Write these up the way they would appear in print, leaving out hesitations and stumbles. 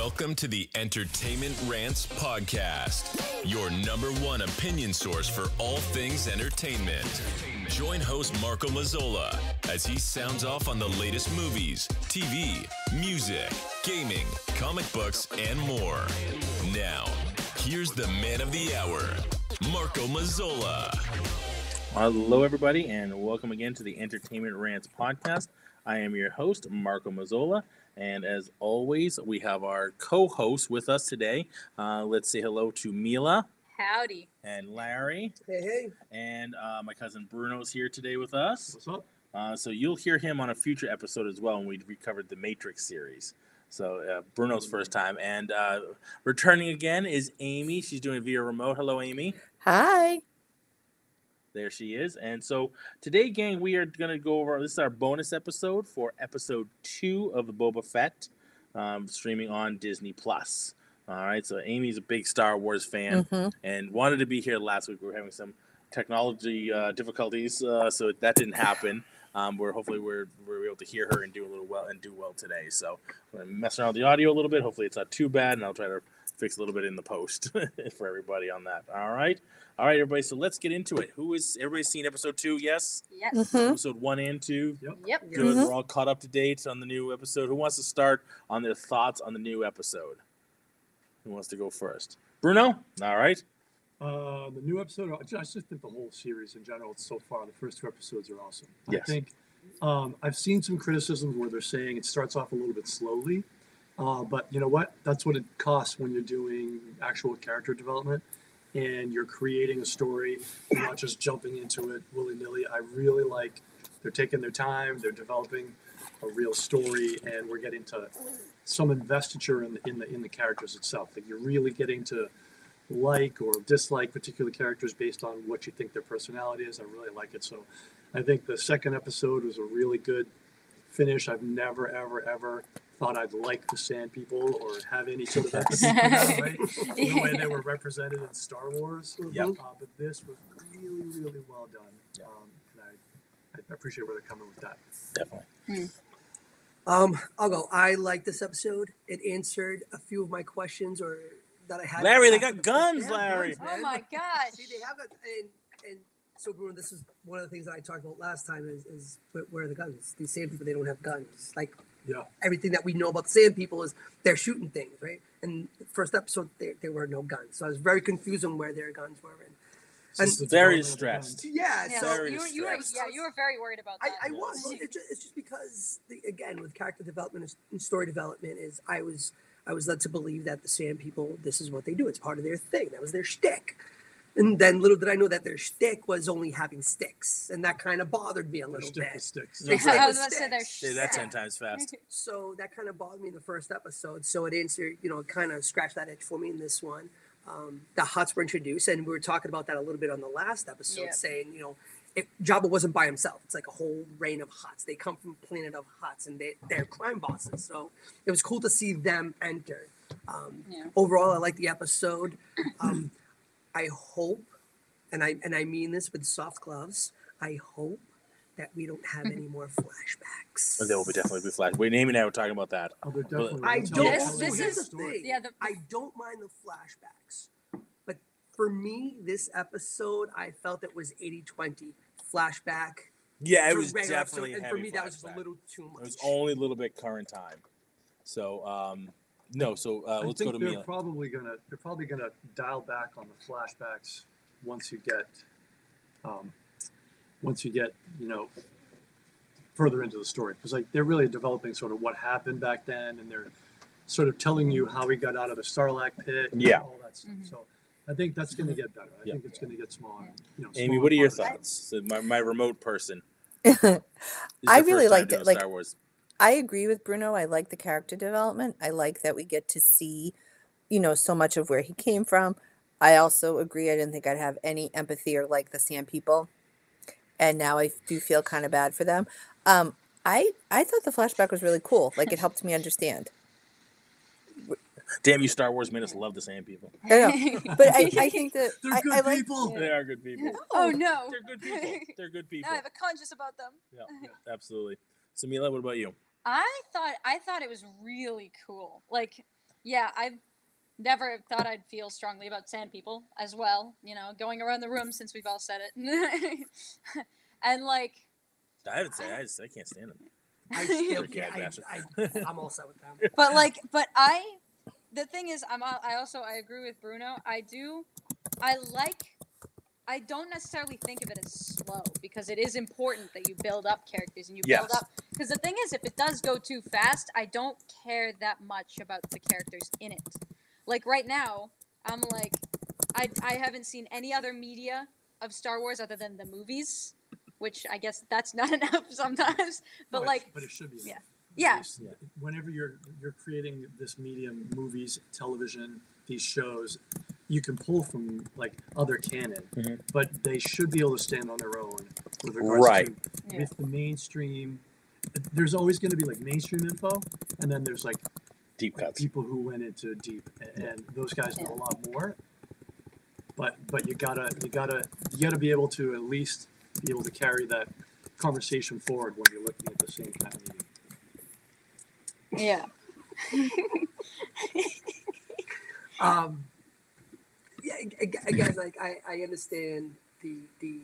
Welcome to the Entertainment Rants Podcast, your number one opinion source for all things entertainment. Join host Marco Mazzola as he sounds off on the latest movies, TV, music, gaming, comic books, and more. Now, here's the man of the hour, Marco Mazzola. Hello, everybody, and welcome again to the Entertainment Rants Podcast. I am your host, Marco Mazzola, and as always, we have our co-host with us today. Let's say hello to Mila. Howdy. And Larry. Hey, hey. And my cousin Bruno's here today with us. What's up? So you'll hear him on a future episode as well when we covered the Matrix series. So Bruno's first time. And returning again is Amy. She's doing it via remote. Hello, Amy. Hi. There she is. And so today, gang, we are going to go over, this is our bonus episode for episode 2 of the Boba Fett, streaming on Disney+. All right, so Amy's a big Star Wars fan and wanted to be here last week. We were having some technology difficulties, so that didn't happen. Hopefully we're able to hear her and do well today. So we're messing around with the audio a little bit. Hopefully it's not too bad, and I'll try to fix a little bit in the post for everybody on that. All right, everybody. So let's get into it. Everybody's seen episode 2? Yes. Yes. Episode 1 and 2. Yep. Good. We're all caught up to date on the new episode. Who wants to start on their thoughts on the new episode? Who wants to go first? Bruno. All right. The new episode, I just think the whole series in general, so far, the first 2 episodes are awesome. Yes. I think I've seen some criticisms where they're saying it starts off a little bit slowly. But you know what? That's what it costs when you're doing actual character development and you're creating a story, you're not just jumping into it willy-nilly. I really like they're taking their time, they're developing a real story, and we're getting to some investiture in the characters itself. Like you're really getting to like or dislike particular characters based on what you think their personality is. I really like it. So I think the second episode was a really good finish. I've never, ever thought I'd like the Sand People or have any sort of empathy for them, right? The way they were represented in Star Wars. Yep. But this was really, really well done. And I appreciate where they're coming with that. Definitely. I'll go. I like this episode. It answered a few of my questions that I had. Larry, they got guns, Larry. Oh my gosh. See, they have and so Bruno, this is one of the things that I talked about last time is where are the guns? These Sand People, they don't have guns. Like everything that we know about the Sand People is they're shooting things, right? And the first episode, there were no guns. So I was very confused on where their guns were. And very stressed. Yeah, so you were very worried about that. I was. It's just because, again, with character development and story development, I was led to believe that the Sand People, this is what they do. It's part of their thing. That was their shtick. And then little did I know that their shtick was only having sticks, and that kind of bothered me a little bit. Sticks. I was about to say their Say that 10 times fast. So that kind of bothered me in the first episode. So it answered, kind of scratched that itch for me in this one. The Hutts were introduced, and we were talking about that a little bit on the last episode, saying, Jabba wasn't by himself. It's like a whole reign of Hutts. They come from a planet of Hutts, and they're crime bosses. So it was cool to see them enter. Overall, I like the episode. I hope, and I mean this with soft gloves, I hope that we don't have any more flashbacks. There will definitely be flashbacks. Wait, Amy and I were talking about that. Oh, definitely. I don't. This is the thing. Yeah, I don't mind the flashbacks, but for me, this episode, I felt it was 80-20 flashback. Yeah, it was definitely. And for me, that was just a little too much. It was only a little bit current time. So, no. So let's go to Mila. They're probably gonna dial back on the flashbacks once you get further into the story, because like they're really developing sort of what happened back then, and they're sort of telling you how he got out of the Sarlacc pit. And all that stuff. So I think that's going to get better. I think it's going to get smaller. Amy, what are your thoughts? So my remote person. I really liked it. Star Wars. I agree with Bruno. I like the character development. I like that we get to see, so much of where he came from. I also agree. I didn't think I'd have any empathy or like the Sand People. And now I do feel kind of bad for them. I thought the flashback was really cool. Like it helped me understand. Damn you, Star Wars made us love the Sand People. I know. But I think that they're good people. They are good people. Oh no, They're good people. They're good people. I have a conscience about them. Yeah, absolutely. So Mila, what about you? I thought it was really cool. Like Yeah, I've never thought I'd feel strongly about sand people as well. You know, going around the room since we've all said it, and like, I haven't said. I can't stand them. I still Okay, can't. bastard. I'm all set with them. The thing is, I agree with Bruno. I don't necessarily think of it as slow because it is important that you build up characters and you build Yes. up. Because the thing is, if it does go too fast, I don't care that much about the characters in it. Like right now, I'm like, I haven't seen any other media of Star Wars other than the movies, which I guess that's not enough sometimes. But but it should be. yeah. enough. Yeah. Because whenever you're creating this medium, movies, television, these shows, you can pull from like other canon, but they should be able to stand on their own with regards to with the mainstream. There's always going to be like mainstream info, and then there's like Deep cuts. people who went into deep, and those guys know a lot more. But you gotta be able to at least be able to carry that conversation forward when you're looking at the same kind of medium. Yeah. Yeah, again, like I understand the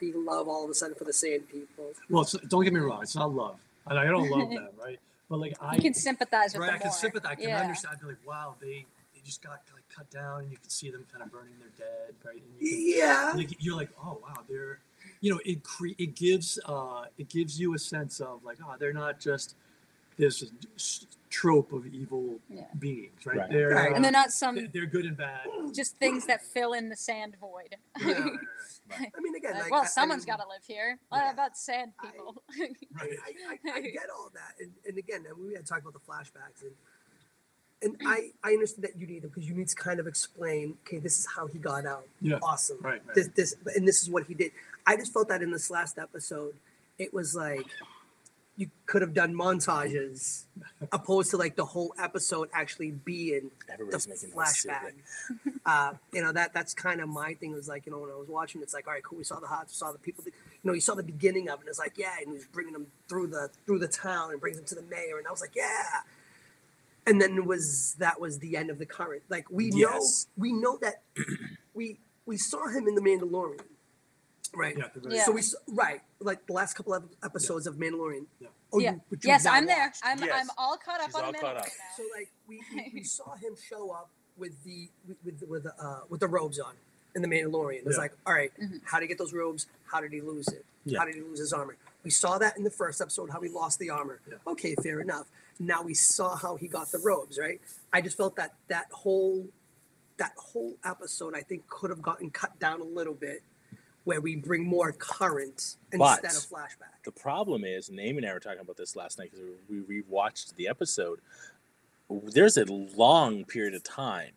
love all of a sudden for the sand people. Well, don't get me wrong, it's not love. I don't love them, right? But like You can sympathize with right, them I can more. sympathize. I can Yeah. understand. I'd be like, wow, they just got like cut down, and you can see them kind of burning their dead, right? And you can, like, you're like, oh wow, they're, it gives you a sense of like, oh, they're not just this trope of evil beings, right? Right. They're And they're not some they're good and bad. just things that fill in the sand void. Right. I mean, again, like, well, I someone's mean, got to live here. What about sand people? Right. I get all that, and again, we had talked about the flashbacks, and I understand that you need them because you need to kind of explain, okay, this is how he got out. Yeah. Awesome. Right. This is what he did. I just felt that in this last episode, it was like you could have done montages opposed to like the whole episode actually being Everybody's the making noise, flashback. That's kind of my thing. Was like, when I was watching, it's like, all right, cool. We saw the hots, we saw the people. You saw the beginning of it. And it's like, yeah, and he was bringing them through the town and brings them to the mayor, and I was like, yeah. And then that was the end of the current. Like we know that we saw him in the Mandalorian. Right. Yeah. So we like the last couple of episodes of Mandalorian. Yeah. Oh, yeah. You've Yes, now I'm there. watched. I'm all caught up She's on all the caught Mandalorian up. now. So like we saw him show up with the robes on in the Mandalorian. It was like, all right, how did he get those robes? How did he lose it? Yeah. How did he lose his armor? We saw that in the first episode, how he lost the armor. Yeah. Okay, fair enough. Now we saw how he got the robes, right? I just felt that whole episode, I think, could have gotten cut down a little bit, where we bring more current instead of flashback. The problem is, and Amy and I were talking about this last night because we rewatched the episode. There's a long period of time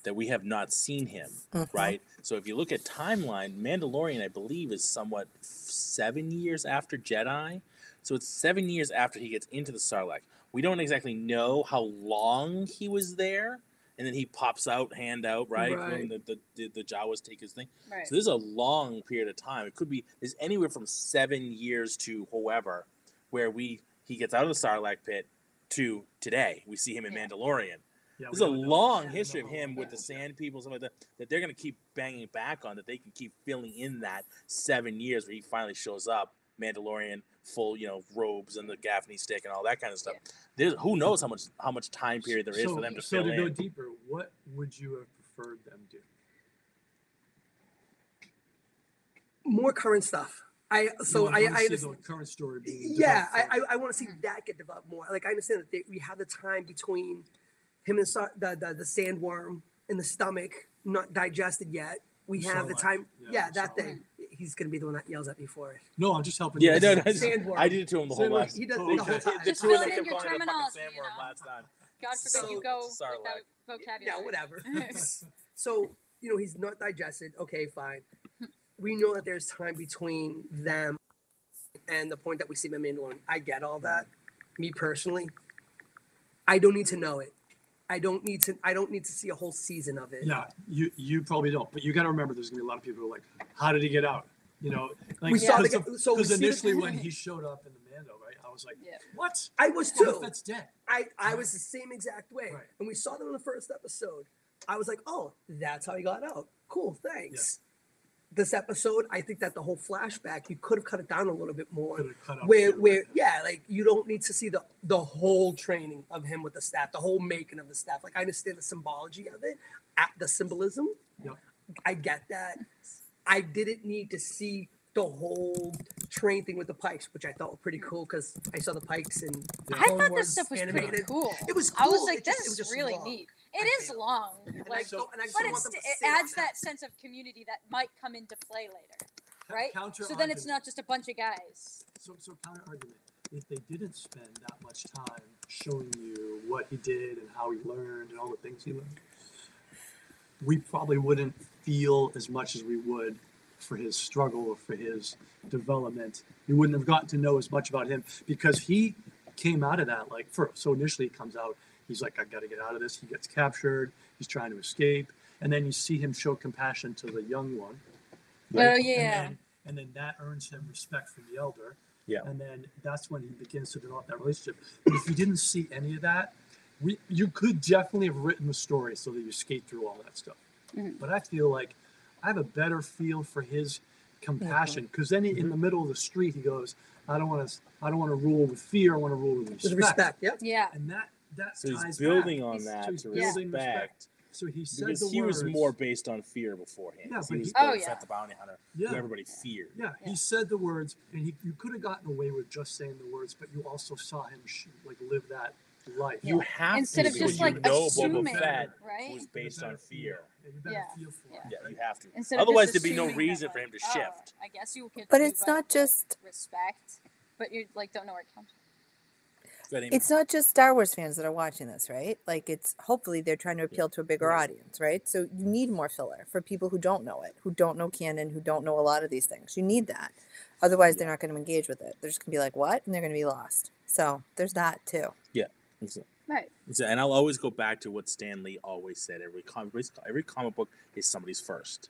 that we have not seen him, right? So if you look at timeline, Mandalorian, I believe, is somewhat 7 years after Jedi. So it's 7 years after he gets into the Sarlacc. We don't exactly know how long he was there. And then he pops out, hand out, right? When the Jawas take his thing. Right. So there's a long period of time. It could be, there's anywhere from 7 years to however, where he gets out of the Sarlacc pit to today. We see him in Mandalorian. Yeah, There's a long history of him with the Sand People, something like that they're going to keep banging back on, that they can keep filling in that 7 years where he finally shows up, Mandalorian, full, robes and the Gaffney stick and all that kind of stuff. Who knows how much time period there is for them to fill in. So to go deeper, what would you have preferred them do? More current stuff. I understand the current story being I want to see that get developed more. Like I understand that we have the time between him and the sandworm in the stomach not digested yet. We have the time. Yeah, that thing. He's gonna be the one that yells at me for it. No, I'm just helping. Yeah, no, Sandworm. I did it to him the whole last. He does the whole time. Just two of fill them it in kept your calling it a fucking terminology, sandworm last time. God forbid you go with Sarlacc. that vocabulary. Yeah, whatever. So he's not digested. Okay, fine. We know that there's time between them and the point that we see him in Mandalorian. I get all that. Me personally, I don't need to know it. I don't need to see a whole season of it. Yeah, you probably don't. But you got to remember, there's gonna be a lot of people who are like, how did he get out? Like We saw because initially when he showed up in the Mando, right? I was like, Yeah. what? I was Boba too. Fett's dead. I was the same exact way. Right. When we saw them in the first episode, I was like, oh, that's how he got out. Cool, thanks. This episode, I think that the whole flashback, you could have cut it down a little bit more. Could have cut out Where, shit where, like that. yeah, like you don't need to see the whole training of him with the staff, the whole making of the staff. Like I understand the symbology of it, the symbolism. Yep. I get that. I didn't need to see the whole train thing with the pikes, which I thought were pretty cool because I saw the pikes and I thought this stuff was pretty cool. It was I was cool. like, It just- this it was is just really long. neat. I It is feel. long, And I like, don't- and I just but don't want them to it sit on adds that sense of community that might come into play later, right? So then it's not just a bunch of guys. So counter argument. If they didn't spend that much time showing you what he did and how he learned and all the things he learned, we probably wouldn't feel as much as we would for his struggle or for his development. We wouldn't have gotten to know as much about him because he came out of that like first. So initially he comes out, he's like, I got to get out of this. He gets captured. He's trying to escape. And then you see him show compassion to the young one. Oh, yeah. And then that earns him respect from the elder. Yeah. And then that's when he begins to develop that relationship. But if you didn't see any of that, you could definitely have written the story so that you skate through all that stuff. Mhm. But I feel like I have a better feel for his compassion because then in the middle of the street he goes, I don't want to rule with fear. I want to rule with respect. With respect, yep. Yeah. And that So he's ties building back. on that he's to building respect. So he said Because the he was words. more based on fear beforehand. Yeah, he but was he- Oh, Boba yeah. Fett the bounty hunter Yeah. who everybody feared. Yeah, Yeah. he said the words, and you could have gotten away with just saying the words, but you also saw him live that life. You have Instead to of because just, you like, know assuming, Boba Fett right? was based on fear. Yeah, you better Yeah, feel for yeah. him. Yeah, you have to. Instead of Otherwise, just there'd be no assuming that, reason for him to like, shift. I guess you could. But do it's by, not like, just respect, but you like don't know where it comes from. But I mean, it's not just Star Wars fans that are watching this, right? Like it's hopefully they're trying to appeal to a bigger audience, right? So you need more filler for people who don't know it, who don't know canon, who don't know a lot of these things. You need that. Otherwise they're not going to engage with it. They're just going to be like, "What?" and they're going to be lost. So there's that too. Right. and I'll always go back to what Stan Lee always said: every comic book is somebody's first.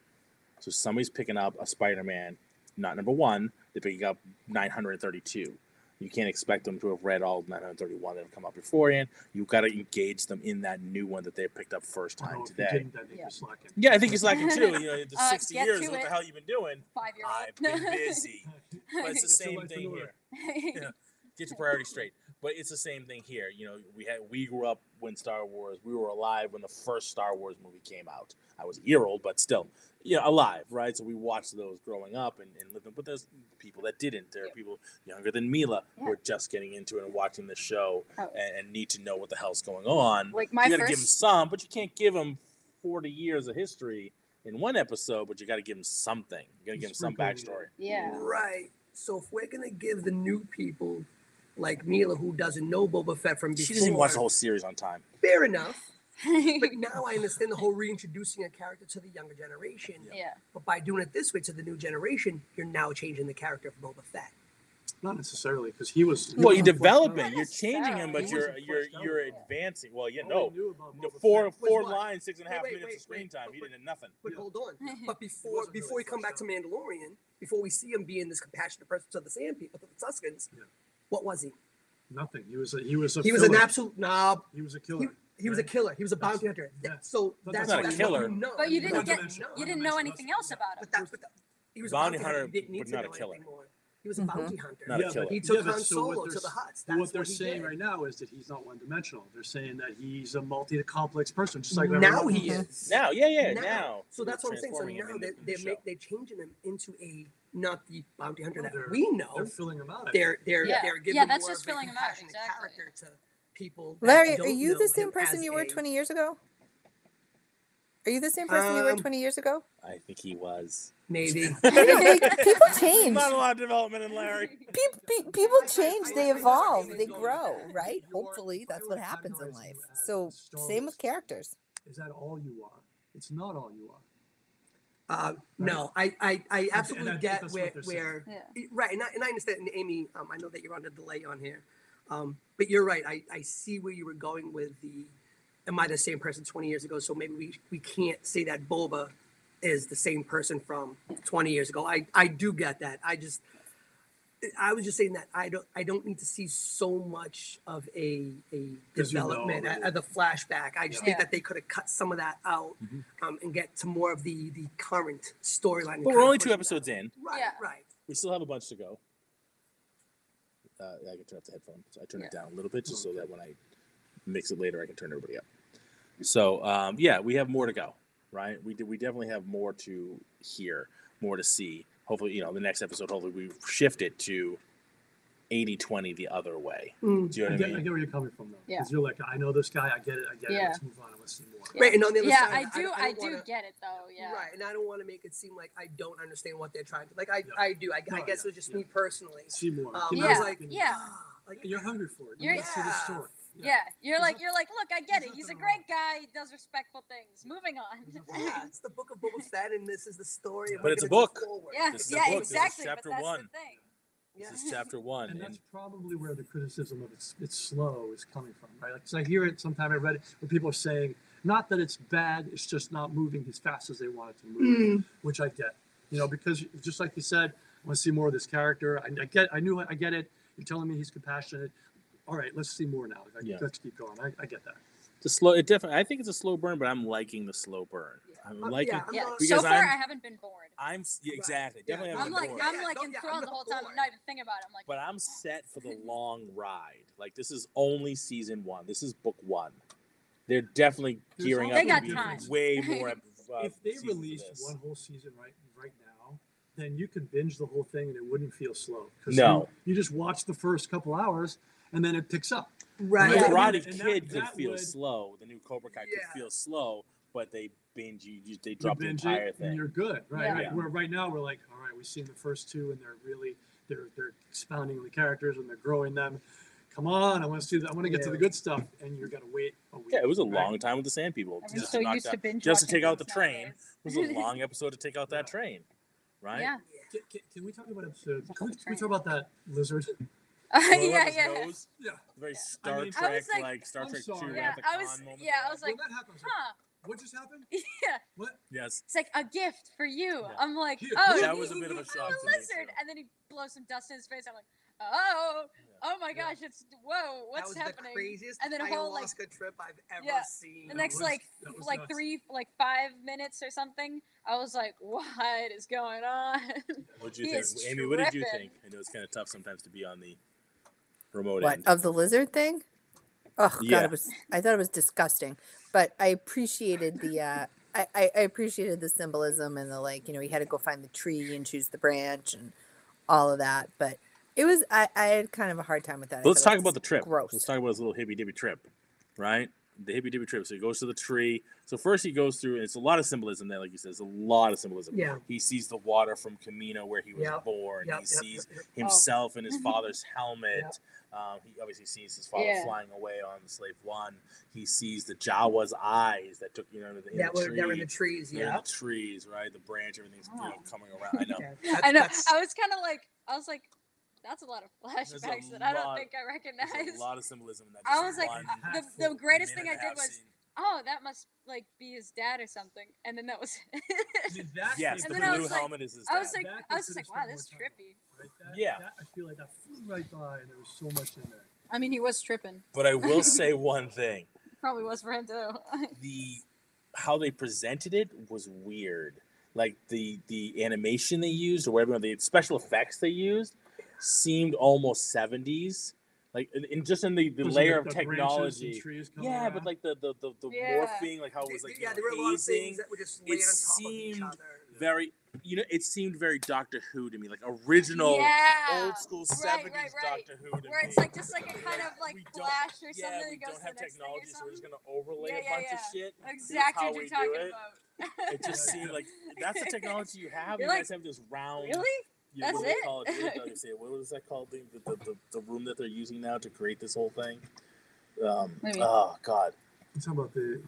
So somebody's picking up a Spider-Man, not number one. They're picking up 932. You can't expect them to have read all 931 that have come up beforehand. You've got to engage them in that new one that they picked up first time Although if you today. didn't, I think Yeah. you're slacking. Yeah, I think it's lacking too. You know, the 60 get years, to what it. the hell you been doing? 5-year-old. I've been busy. But it's the It's a same life thing in here. order. Yeah. Get your priorities straight. But it's the same thing here. You know, we grew up when we were alive when the first Star Wars movie came out. I was a year old, but still, alive, right? So we watched those growing up and lived them. But there's people that didn't. There are people younger than Mila who are just getting into it and watching the show Oh. and need to know what the hell's going on. Like my you got to give them first. some, but you can't give them 40 years of history in one episode. But you got to give them something. You got to give them some Sprinkling backstory. Yeah. Right. So if we're gonna give the new people like Mila, who doesn't know Boba Fett from before, She doesn't even watch the whole series on time. fair enough. But now I understand the whole reintroducing a character to the younger generation. Yeah. But by doing it this way to the new generation, you're now changing the character of Boba Fett. Not necessarily, because he was. Well, you're wasn't fleshed developing, out. you're changing him, but He you're wasn't you're fleshed out you're at all. advancing. Well, yeah, All no, we knew about no, Boba four Fett was four what? lines, 6.5 Wait, minutes of screen time. He but- didn't nothing. But Yeah. hold on. But before wasn't before really we come back to fleshed Mandalorian, before we see him being this compassionate person to the Sand People, to the Tuskens, Yeah. what was he? Nothing. He was He was an filler. absolute knob. He was a killer. He was a right? killer. He was a bounty hunter. Yeah. So But that's, not a that's killer. what you know. But you didn't get. One-dimensional. You didn't know anything else about But him. that's what he was Bounty a bounty hunter, hunter. He didn't need but to not know a killer. anything more. He was a bounty hunter. Not a killer. But he took but Han so Solo what to they're the s- huts. What That's they're what he saying did. right now is that he's not one-dimensional. They're saying that he's a multi-complex person, just like Now everyone he else. is. Now, now. So that's what I'm saying. So Transforming him now into the show. they're changing him into a not the bounty hunter Well, that they're- we know. They're filling him out. I They're think. they're Yeah. they're giving Yeah, that's more just of a filling him out, compassionate exactly. character to people. that Larry, are don't you know the same him person as you were a- 20 years ago? Are you the same person you were 20 years ago? I think he was. Maybe. I know, like, people change. Not a lot of development in Larry. People change, they evolve, they You're- grow, right? you're- Hopefully, that's I what would happens in categorize life. you as So, Star same Wars. with characters. Is that all you are? It's not all you are. No, I absolutely I think get that's where what they're Yeah. right, and I understand, and Amy. I know that you're on a delay on here, but you're right. I see where you were going with the. Am I the same person 20 years ago? So maybe we can't say that Boba is the same person from 20 years ago. I do get that. I was just saying that I don't need to see so much of a 'Cause you know development already. at the flashback. I just think Yeah. that they could have cut some of that out and get to more of the current storyline. and But kind we're of only push 2 it episodes out. in. Right, Yeah. right. We still have a bunch to go. I can turn off the headphones. I turn it down a little bit just so that when I mix it later, I can turn everybody up. So yeah, we have more to go, right? We definitely have more to hear, more to see. Hopefully, the next episode, hopefully we shift it to 80-20 the other way. Mm. Do you know I what get, I I mean? get where you're coming from, though. Yeah. Because you're like, I know this guy. I get it. Yeah. Let's move on. Let's see more. Yeah. Right, and on the other Yeah, side, I do. I I don't do wanna- get it though. Yeah. Right, and I don't want to make it seem like I don't understand what they're trying to. Like I Yeah. do. I No, guess yeah, it was just yeah. me personally. See more. I Yeah, was like, yeah. like You're hungry for it. You You're- want to see the story. Yeah. You're like, There's look, I get there's it. He's a nothing great guy. He does respectful things. Moving on. yeah, it's the Book of Boba Fett, and this is the story. And But we're it's a gonna go book. forward. Yeah. This is a Yeah. book. This is Exactly. chapter but that's 1. the thing. Yeah. This is chapter 1. And that's probably where the criticism of it's slow is coming from, right? Because I hear it sometime. I read it where people are saying, not that it's bad, it's just not moving as fast as they want it to move, which I get. Because just like you said, I want to see more of this character. I get it. You're telling me he's compassionate. All right, let's see more now. Let's keep going. I get that. It's a slow. It definitely. I think it's a slow burn, but I'm liking the slow burn. I'm liking. yeah, I'm Yeah. not- Because So far, I'm- I haven't been bored. Exactly. Yeah. Definitely. I'm haven't I'm been like, bored. I'm like Yeah, enthralled the whole time. I'm not even thinking about it. I'm like, But I'm set for the long ride. Like, this is only season 1. This is book 1. They're definitely There's gearing also up They got to be time. way more. If they seasons of released this. one whole season right now, then you could binge the whole thing and it wouldn't feel slow. 'Cause No. you just watch the first couple hours and then it picks up. Right. The Yeah. Karate And Kid could that feel would- slow. The new Cobra Kai Yeah. could feel slow, but they binge you. They You drop the binge entire it and thing. you're good, right? Yeah. Right. Yeah. Where right now we're like, all right, we've seen the first 2 and they're expounding the characters and they're growing them. Come on, I want to see that. I want to get to the good stuff, and you're gonna wait a week. Yeah, it was a right? long time with the Sand People. I'm Just so to knock used to that- binge just to watching take out the things train. nowadays. It was a long episode to take out that train, right? Yeah. Can we talk about episode? Can we talk about that lizard? Well, Yeah. his Yeah. nose, Yeah. very I Star mean- Trek, I was like, Star I'm Trek 2 sorry. Yeah. Wrath of I was. Khan moment. Yeah. I was like, When that happened, I was like, huh. what just happened? Yeah. What? Yes. It's like a gift for you. Yeah. I'm like, Here, oh, that was a bit of a he's shock a to me, lizard, too. and then he blows some dust in his face. I'm like, oh my Yeah. gosh, it's whoa, That what's was happening? the craziest And then a whole, like- ayahuasca trip I've ever Yeah. seen. The next was- that was nuts. 5 minutes or something, I was like, what is going on? What did you He think, is Amy? What did you tripping. think? I know it's kind of tough sometimes to be on the remote What end. of the lizard thing? Oh God, Yeah. I thought it was disgusting, but I appreciated the I appreciated the symbolism and the he had to go find the tree and choose the branch and all of that. But it was I had kind of a hard time with that. I Let's thought it talk about was the trip. Gross. Let's talk about his little hippy dippy trip, right? The hippy dippy trip. So he goes to the tree. So first he goes through, and it's a lot of symbolism there, like you said. It's a lot of symbolism. Yeah. He sees the water from Camino where he was Yep. born. Yep, He yep, sees yep, yep. himself in his father's helmet. He obviously sees his father Yeah. flying away on the Slave One. He sees the Jawa's eyes that took in the That were tree. they're in the trees. They're in Yeah. the trees, right? The branch, everything's Oh. coming around. I know. Yeah, I know. that's- I was kind of like, that's a lot of There's a flashbacks that I don't lot- think I There's recognize. a lot of symbolism in that. I just was like, one the greatest thing minute I did and a half was, scene. oh, that must be his dad or something, and then that was. Yes, And the then I blue was like- helmet is his I was dad. like, That I was could just like, have wow, spent this is more time trippy. Right? Yeah. I feel like that flew right by, and there was so much in there. I mean, he was tripping. But I will say one thing: Probably was for him too. how they presented it was weird. Like the animation they used, or whatever the special effects they used, seemed almost 70s. Like in just in the Was it layer the of branches and technology. trees coming Yeah, around? but like the Yeah. morphing, like how it was like yeah, there were a lot of hazing. things that were just laid on top of each seemed other. Very, it seemed very Doctor Who to me, like original, Yeah. old school Right, 70s right, right. Doctor Who to Where me. it's like just like a kind of like We don't- flash or Yeah, something we that goes don't to have the next technology, thing or so we're just something. gonna overlay Yeah, a bunch of yeah. shit. Here's Exactly how what you're we do talking it. about. It just seemed like that's the technology you have. You're You like, guys have this round. Really? What That's do they it? call it? What do say? What was that called? The room that they're using now to create this whole thing. Maybe. Oh God. I'm talking about the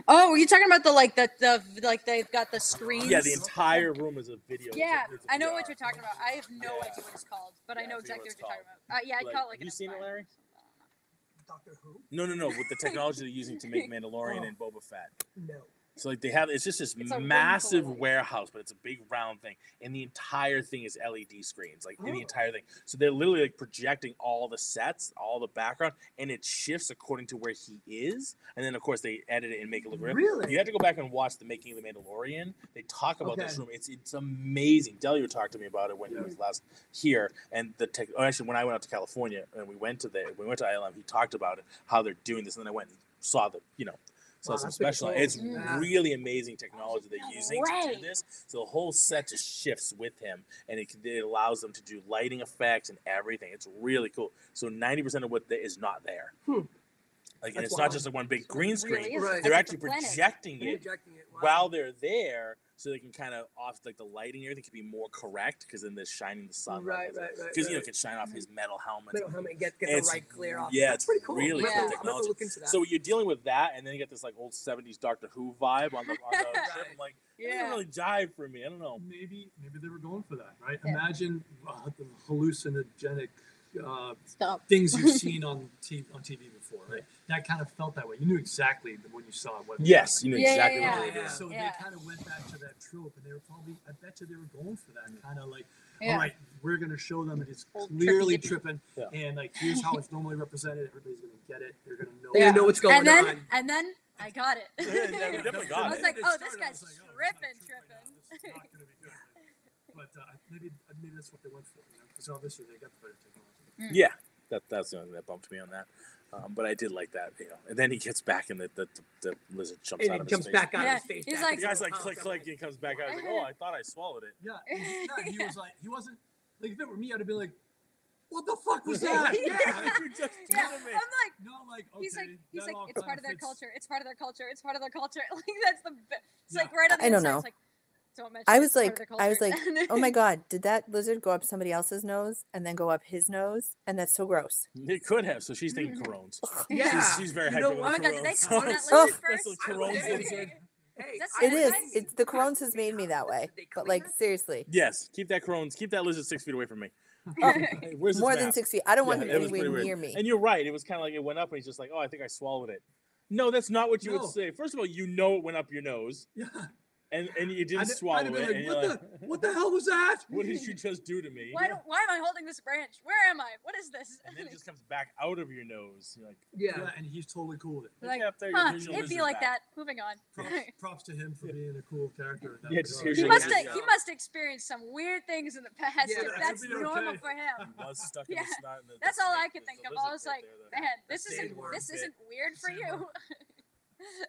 Oh, were you talking about the like they've got the screens? Yeah, the entire room is a video. Yeah, it's a I know what VR. you're talking about. I have no Yeah. idea what it's called, but I Yeah, know I forget exactly what what it's you're talking about. Yeah, I call it like Have you an seen it, environment. Larry? Doctor Who? No. With the technology they're using to make Mandalorian and Boba Fett. No. So like they have, it's just this It's a room full of massive lights. warehouse, but it's a big round thing, and the entire thing is LED screens, like in the Oh. entire thing. So they're literally like projecting all the sets, all the background, and it shifts according to where he is. And then of course they edit it and make it look real. Really? You have to go back and watch the making of the Mandalorian. They talk about this Okay. room. It's amazing. Delio talked to me about it when he was last here, and the tech. Oh, actually, when I went out to California and we went to ILM, he talked about it, how they're doing this, and then I went and saw the saw Wow, some that's pretty special. cool. It's Yeah. really amazing technology they're No using to way. do this. So the whole set just shifts with him, and it allows them to do lighting effects and everything. It's really cool. So 90% of what is not there. Hmm. Like, and That's it's not wild. just like one big It green really screen. is. Right. It's They're like actually the planet. projecting it Projecting it. Wow. while they're there, so they can kind of off like the lighting and everything can be more correct because then they're shining the sun. Right. Because it can shine off his metal helmet. Metal helmet, get the It's- right glare off. yeah, That's it's pretty cool. really cool I'll have to technology. look into that. So you're dealing with that, and then you get this like old 70s Doctor Who vibe on the trip. I'm like, it doesn't Yeah. really jive for me. I don't know. Maybe they were going for that, right? Yeah. Imagine the hallucinogenic Stop. things you've seen on TV before, right? That kind of felt that way. You knew exactly when you saw it. What it Yes, was. you know Yeah, exactly yeah, what it yeah. is. So Yeah. they kind of went back to that trope, and they were probably, I bet you they were going for that, kind of like, Yeah. all right, we're going to show them that it's Old clearly trippy-dippy. tripping, Yeah. and like, here's how it's normally represented. Everybody's going to get it. They're going to know. They Yeah. know what's going And then I got it. Yeah, we definitely got I was it. like, It oh, started, this I guy's was like, oh, it's not tripping. This is not going to be good. But maybe that's what they went for. Because obviously they got the better technology. Yeah, that's the only thing that bumped me on that. But I did like that, And then he gets back, and the lizard jumps And out it of his jumps face. back out Yeah, of his face. he's back like- The into guy's the like, mouth. click, click, and he comes back out. I was like, oh, I thought I swallowed it. Yeah, he was like, he wasn't, like, if it were me, I'd have been like, what the fuck was that? Yeah. You just Yeah, told me. I'm like, Not like, okay, he's like, that all it's kinda part of their fits. culture. It's part of their culture. It's part of their culture. Like that's it's Yeah. like right on the I don't inside. know. It's like, don't mention I it, was it's part of like, their I was culture. like, oh my god, did that lizard go up somebody else's nose and then go up his nose? And that's so gross. It could have. So she's thinking Corones. Yeah. She's very You hyped know up Oh with my god, did they Corones. spawn that Oh. lizard That's first? a Corones Hey. lizard. Hey, That's I It so is. nice. It's the Corones has made me that way. They But clean like it? seriously, Yes, keep that Corones. Keep that lizard 6 feet away from me. Hey, where's his more than mask? 6 feet. I don't want Yeah, him it was anywhere pretty near weird. me. And you're right. It was kind of like it went up, and he's just like, oh, I think I swallowed it. No, that's not what you No. would say. First of all, you know it went up your nose, Yeah. and you I'd didn't have swallow been it. like, and you're what the hell was that? what did you just do to me? Why am I holding this branch? Where am I? What is this? And then it just comes back out of your nose. You're like, Yeah. And he's totally cool with it. Like, yeah, there you- huh, here's your it'd be lizard like back. that. Moving on. Props to him for being a cool character. in that Yeah, just regard. here's He your must lizard have he back. must experience some weird things in the past. Yeah, if that that's would be normal okay. for him. He was stuck in Yeah, the snot. The That's all I snake, could the think of. lizard I was right like, there, man, this the isn't sandworm this bit. isn't weird for you.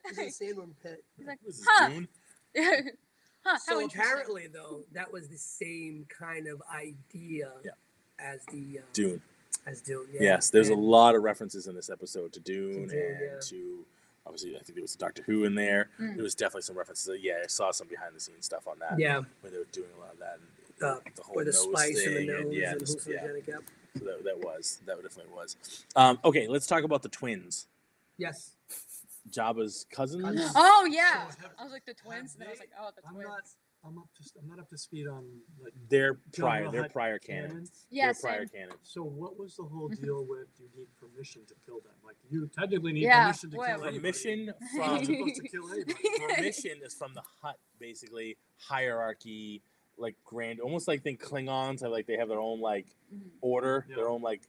It's a sandworm pit. He's like, What is this, huh? Dune? Huh? How So interesting. apparently, though, that was the same kind of idea Yeah. as the Dune. as Dune. Yeah. Yes, there's a And- lot of references in this episode to Dune, Dune, and yeah. to obviously I think there was Doctor Who in there. Mm. There was definitely some references. Yeah, I saw some behind the scenes stuff on that. Yeah. where they were doing a lot of that. And The, whole or the nose spice and the thing, nose yeah, and just- yeah. hallucinogenic. Yep. So that definitely was. Okay, let's talk about the twins. Yes. Jabba's cousins. Cousins. Oh yeah. So have- I was like the twins, and then I was like, oh, the I'm twins. I'm not up to speed on like They're Jabba their Hutt prior canon. canon. Yeah, Their prior same. canon. So what was the whole deal with you need permission to kill them? Like you technically need Yeah, permission to whatever. kill anybody. Permission You're not from supposed to kill anybody. permission is from the Hutt, basically hierarchy, like grand, almost like think Klingons have like they have their own like Mhm. order, Yeah. their own like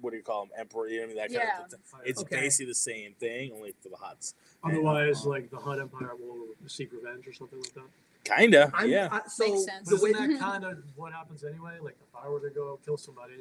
what do you call them, emperor? You know what I mean? That Yeah. kind of thing. It's Okay. basically the same thing, only for the Hutts. Otherwise, like the Hutt Empire will seek revenge or something like that. Kinda, yeah. So Makes sense. the But way isn't that kind of what happens anyway? Like if I were to go kill somebody,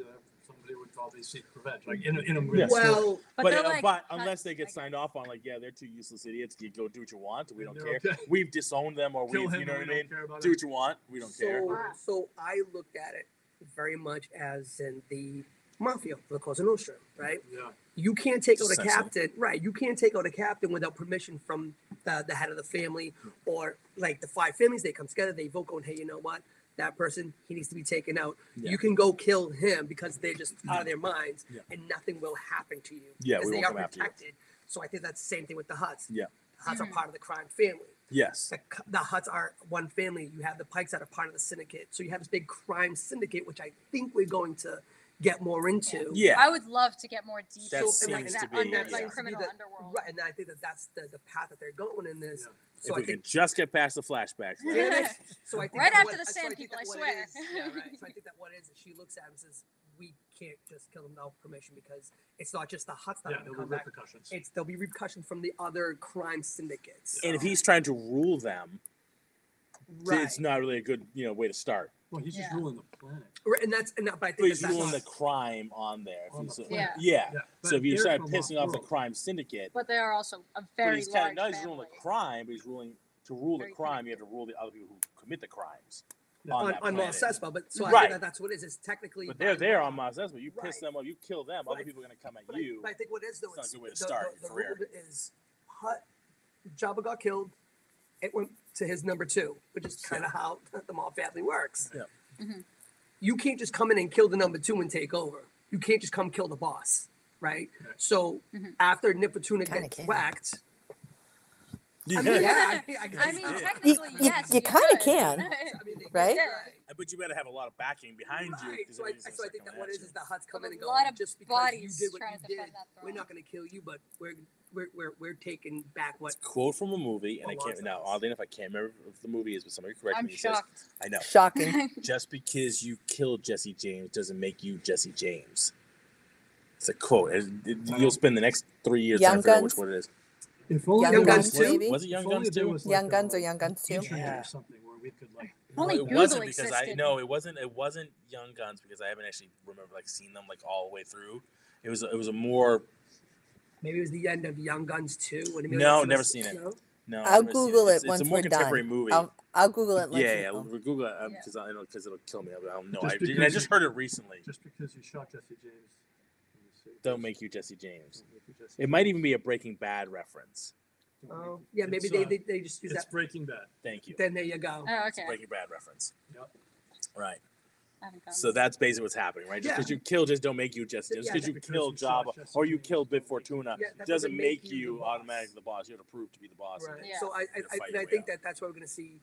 somebody would probably seek revenge. Like in a movie. Yes. well, But, they're like, unless they get like- signed off on, like, yeah, they're two useless idiots. You go do what you want. We don't They're care. okay. We've disowned them, or Kill we've, him, you know and what we I don't mean? care about Do it. what you want. We don't care. So I looked at it very much as in the mafia, the Cosa Nostra, right? Yeah. You can't take out a Essentially. captain, right? You can't take out a captain without permission from the head of the family, or like the 5 families. They come together, they vote, going, "Hey, you know what? That person, he needs to be taken out." Yeah. You can go kill him because they're just out of their minds, Yeah. and nothing will happen to you. Yeah, because we they won't are come after you. protected. So I think that's the same thing with the Hutts. Yeah. The Hutts are Mhm. part of the crime family. Yes. The Hutts are one family. You have the Pikes that are part of the syndicate. So you have this big crime syndicate, which I think we're going to get more into. Yeah. I would love to get more deep That into seems that, to be- under, yeah. like seems to be criminal the- underworld. Right, and I think that that's the path that they're going in this. Yeah. So if I we think could just get past the flashbacks. Damn it. So I think Right that after the so sand I think people, that I what swear. it is- yeah, right. So I think that what it is she looks at him and says, "We can't just kill them without permission because it's not just the Huts that Yeah, are going to there'll come be back. repercussions. There'll be repercussions from the other crime syndicates. And if he's trying to rule them, Right. it's not really a good way to start. Well, he's just Yeah. ruling the planet. Right, but I But think he's that's ruling the not, crime on there. If On he's- the Yeah. planet. yeah. But So if you they're start from pissing off the off-world. crime syndicate, But they are also a but very he's large not he's family. ruling the crime, but he's ruling to rule the Very crime. You have to rule the other people who commit the crimes Yeah. on that on Mos planet. Espa, but so I Right. think that that's what it is. It's technically. But they're by there law. on Mos Espa. You piss Right. them off, you kill them. Other Right. people are going to come at But you. I think what it is though, It's not a it's good way to the- start the your career. rule is Hut, Jabba got killed. It went to his number 2, which is kind of how the Maul family works. Yeah. Mhm. You can't just come in and kill the number 2 and take over. You can't just come kill the boss, right? Right. So Mhm. after Nipatuna Kinda gets can. whacked, Yeah. I mean, yeah, I mean, Yeah. technically, You- yes. you kinda could. can. I mean, they- Right? But you better have a lot of backing behind you. Right. 'Cause So I everybody's gonna think start that coming what at it is you. is the Huts come in and A go, lot of just because you bodies did what trying you to did, defend that we're throne. not going to kill you, but we're taking back what. Quote from a movie, and I can't Belongs now. to us. Oddly enough, I can't remember if the movie is, but somebody correct I'm me. It says, shocked. I know. Shocking. Just because you killed Jesse James doesn't make you Jesse James. It's a quote. You'll spend the next 3 years Young trying to figure out Guns? which one it is. If only Young there Guns was, too? maybe? Was it Young if only Guns there too? was Young like Guns a or Young Guns too? internet Yeah. or something where we could like. Only it Google wasn't because existed. it wasn't Young Guns because I haven't actually seen them all the way through. It was a more Maybe it was the end of Young Guns 2. When No, never seen it. No? no. I'll I've never seen Google it It's once a more we're contemporary done. movie. I'll Google it. And let you yeah, know. we'll Google it Yeah. because I know because it'll kill me. I don't know. Just I because just you- heard it recently. Just because you shot Jesse James. Don't make you Jesse James. Don't make you Jesse It might even be a Breaking Bad reference. James. Don't Oh, make- yeah, maybe it's, they just use It's that. Breaking Bad. Thank you. Then there you go. Oh, It's a okay. Breaking Bad reference. Yep. Right. I haven't gotten So this. that's basically what's happening, right? Just Yeah. because you kill, just don't make you Jesse. Just Yeah, because you because kill you shot Jabba Jesse or you James, kill Bib don't make Fortuna Yeah, that doesn't make you the you boss. automatically the boss. You have to prove to be the boss. Right. Yeah. So I You gotta fight and your I way think out. that that's where we're going to see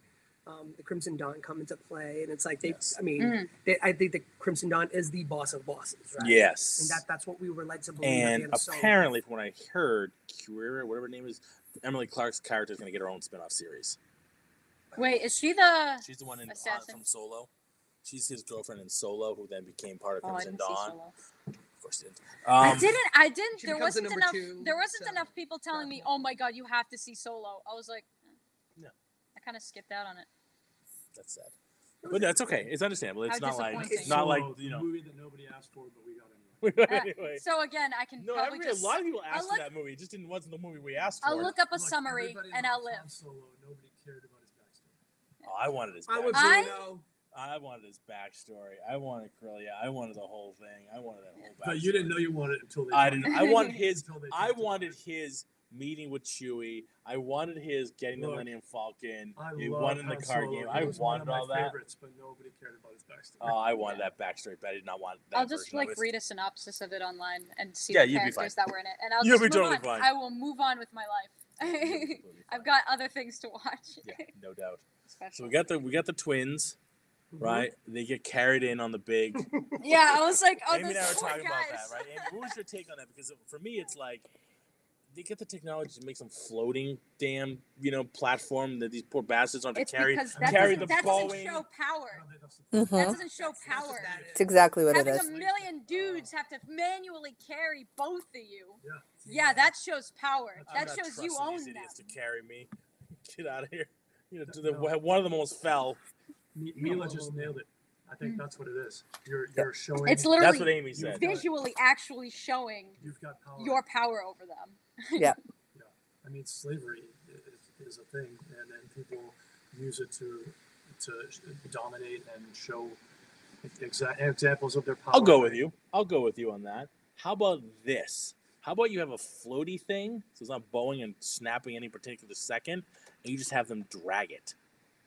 the Crimson Dawn come into play, and it's like they. Yes. I mean, Mm. I think the Crimson Dawn is the boss of bosses, right? Yes. And that's what we were led to believe. at the And end of Solo. apparently, from what I heard, Kira, whatever her name is, Emily Clark's character is going to get her own spin-off series. Wait, is she the? She's the one Assassin? from Solo. She's his girlfriend in Solo, who then became part of Oh, I Crimson didn't see Dawn. Solo. Of course, she didn't. I didn't. She There becomes the wasn't number enough. 2, There wasn't so- enough people telling me, "Oh my God, you have to see Solo." I was like, No. I kind of skipped out on it. That's sad. But that's okay. It's understandable. It's How not like disappointing. it's not like Solo, the you know. movie that nobody asked for, but we got anyway. anyway. So again, I can No, probably a just. lot of people asked look- for that movie. It just wasn't the movie we asked for. I'll look up a Look, summary everybody and loved I'll live. Han Solo. Nobody cared about his backstory. Oh, I wanted his I would backstory. Bruno. I wanted his backstory. I wanted Corellia. I wanted the whole thing. I wanted that whole backstory. But you didn't know you wanted it until they. I didn't. I wanted his. Until they I talked about wanted it. his meeting with Chewie. I wanted his getting the Look, Millennium Falcon. I He love won in the Han card Solo. game. He I was one wanted of my all that. favorites, but nobody cared about his backstory. Oh, I wanted that backstory, but I did not want that. I'll just version like of it. read a synopsis of it online and see Yeah, the you'd be characters fine. that were in it, and I'll You'll just be move totally on. fine. I will move on with my life. I've got other things to watch. Yeah, no doubt. So Special. we got the twins, right? They get carried in on the big. Yeah, I was like, oh, Amy and I those were poor talking about guys. that, right? Amy, what was your take on that? Because for me, it's like they get the technology to make some floating damn, platform that these poor bastards don't have It's to carry. because that carry doesn't, the that doesn't Boeing. show power. Mhm. That doesn't show That's what power. that is. It's exactly what it Having is. a million dudes have to manually carry both of you. Yeah. Yeah, that shows power. I'm That not shows you trusting own these them. idiots to carry me. Get out of here. No. One of them almost fell. Mila just nailed it. I think that's what it is. You're showing. It's That's what literally Amy said. visually actually showing You've got power. your power over them. Yeah. I mean, slavery is a thing, and then people use it to dominate and show examples of their power. I'll go with you. I'll go with you on that. How about this? How about you have a floaty thing, so it's not bowing and snapping any particular second, and you just have them drag it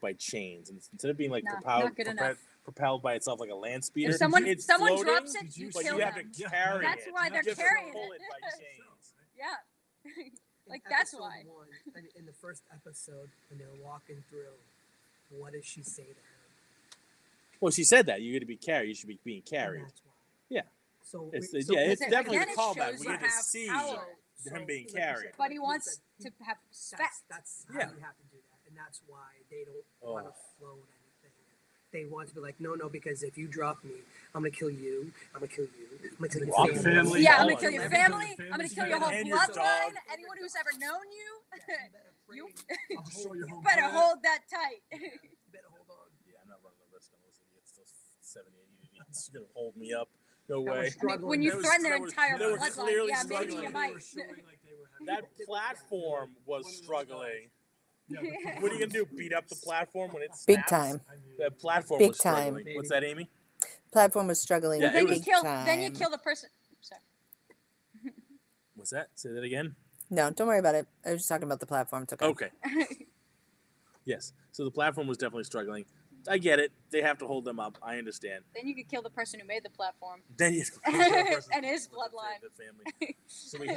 by chains, and instead of being like No, propelled, not good enough. propelled by itself like a land speeder. If someone it's someone floating, drops it, you but kill you have them. to carry That's it. why they're You have to carrying pull it. it by chains. Yeah. In Like, that's episode why. 1, and in the first episode, when they're walking through, what does she say to him? Well, she said that you're going to be carried. You should be being And carried. that's why. Yeah. So It's we- it's Again, definitely a it callback. shows We you get to have see power. him being like you said, carried. But he like you wants said, to have respect. That's how Yeah. you have to do that, and that's why they don't want Oh. to float anything. They want to be like, no, because if you drop me, I'm gonna kill you. I'm gonna kill you. I'm gonna kill your Drop family. family. Yeah, I'm All gonna of kill it. your Everything. family. I'm gonna kill your Family's whole and your bloodline. dog. Anyone who's ever known you, you, I'll destroy your you home better planet. hold that tight. You better hold on. Yeah, I'm not running the risk on those idiots. Those 70, 80 idiots are gonna hold me up. No That was way. I mean, struggling. when you That was- threaten their that was- entire they were bloodline, clearly yeah, maybe struggling. you They might. were showing like they were having That platform was struggling. Yeah, What are you gonna do? Beat up the platform when it snaps? Big time. I mean, That platform Big was struggling. time. What's that, Amy? Platform was struggling. Yeah, Well, then it you was- kill. time. Then you kill the person. Sorry. What's that? Say that again. No, don't worry about it. I was just talking about the platform. It's okay. Okay. Yes. So the platform was definitely struggling. I get it. They have to hold them up. I understand. Then you could kill the person who made the platform. Then you And his bloodline. The family. So we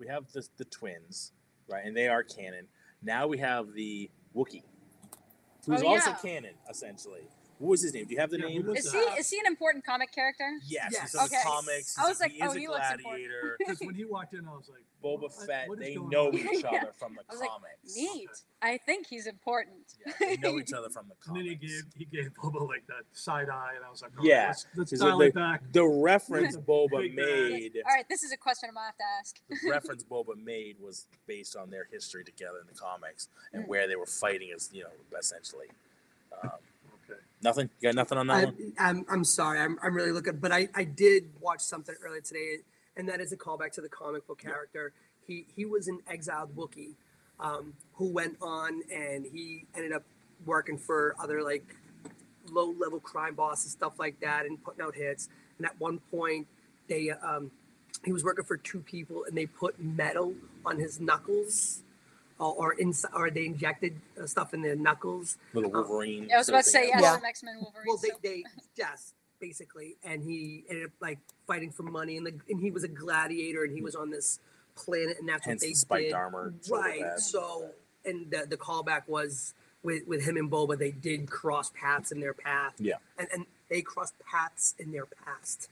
have the twins, right? And they are canon. Now we have the Wookiee, who's Oh, also yeah. canon, essentially. What was his name? Do you have the Yeah, name? who was Is he an important comic character? Yes, Yes. he's in Okay. the comics. I was like, he is oh, a he looks important. gladiator. because when he walked in, I was like, Boba what- Fett, what is they going know on? each Yeah. other from the I was like, comics. Neat. I think he's important. Yeah, they know each other from the And then comics. he gave Boba like that side eye, and I was like, oh, Yeah. let's He's dial like it back. The reference Boba Big bad. made. All right, this is a question I'm gonna have to ask. The reference Boba made was based on their history together in the comics and Mm. where they were fighting as, essentially. Okay. Nothing? You got nothing on that one? I'm sorry. I'm really looking, but I did watch something earlier today, and that is a callback to the comic book character. He was an exiled Wookiee who went on and he ended up working for other like low level crime bosses, stuff like that, and putting out hits. And at one point, he was working for two people, and they put metal on his knuckles, or they injected stuff in their knuckles. Little Wolverine. I was about to say yes, Yeah. some X-Men Wolverine. Well, stuff. they yes, basically, and he ended up like fighting for money, and he was a gladiator, and he was on this planet, and that's Hence what they the spiked did. armor. shoulder Right. pads. So, and the callback was with him and Boba, they did cross paths in their path. Yeah. And they crossed paths in their past.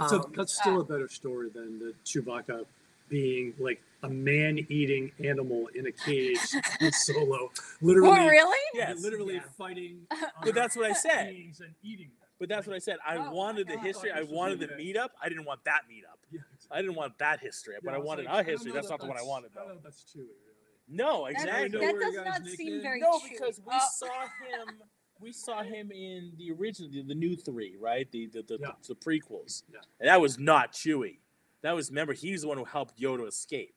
So that's still a better story than the Chewbacca being like a man-eating animal in a cage with Solo, literally, Oh, really? Yes. literally Yeah. fighting. But that's what I said. beings and eating them. But that's what I said. I Oh, wanted my the God. history. I This was wanted the okay. meetup. I didn't want that meetup. Yeah, I didn't want that history, but Yeah, I was wanted like, our don't history. know That's that not the one I that's- wanted, I don't know though. if that's Chewie, really. No, That, exactly. know that where does you guys not nicked seem it? very No, Chewie. because we Oh. saw him. We saw him in the original, the new three, right? The Yeah. the prequels. Yeah. And that was not Chewie. That was, remember, he's the one who helped Yoda escape.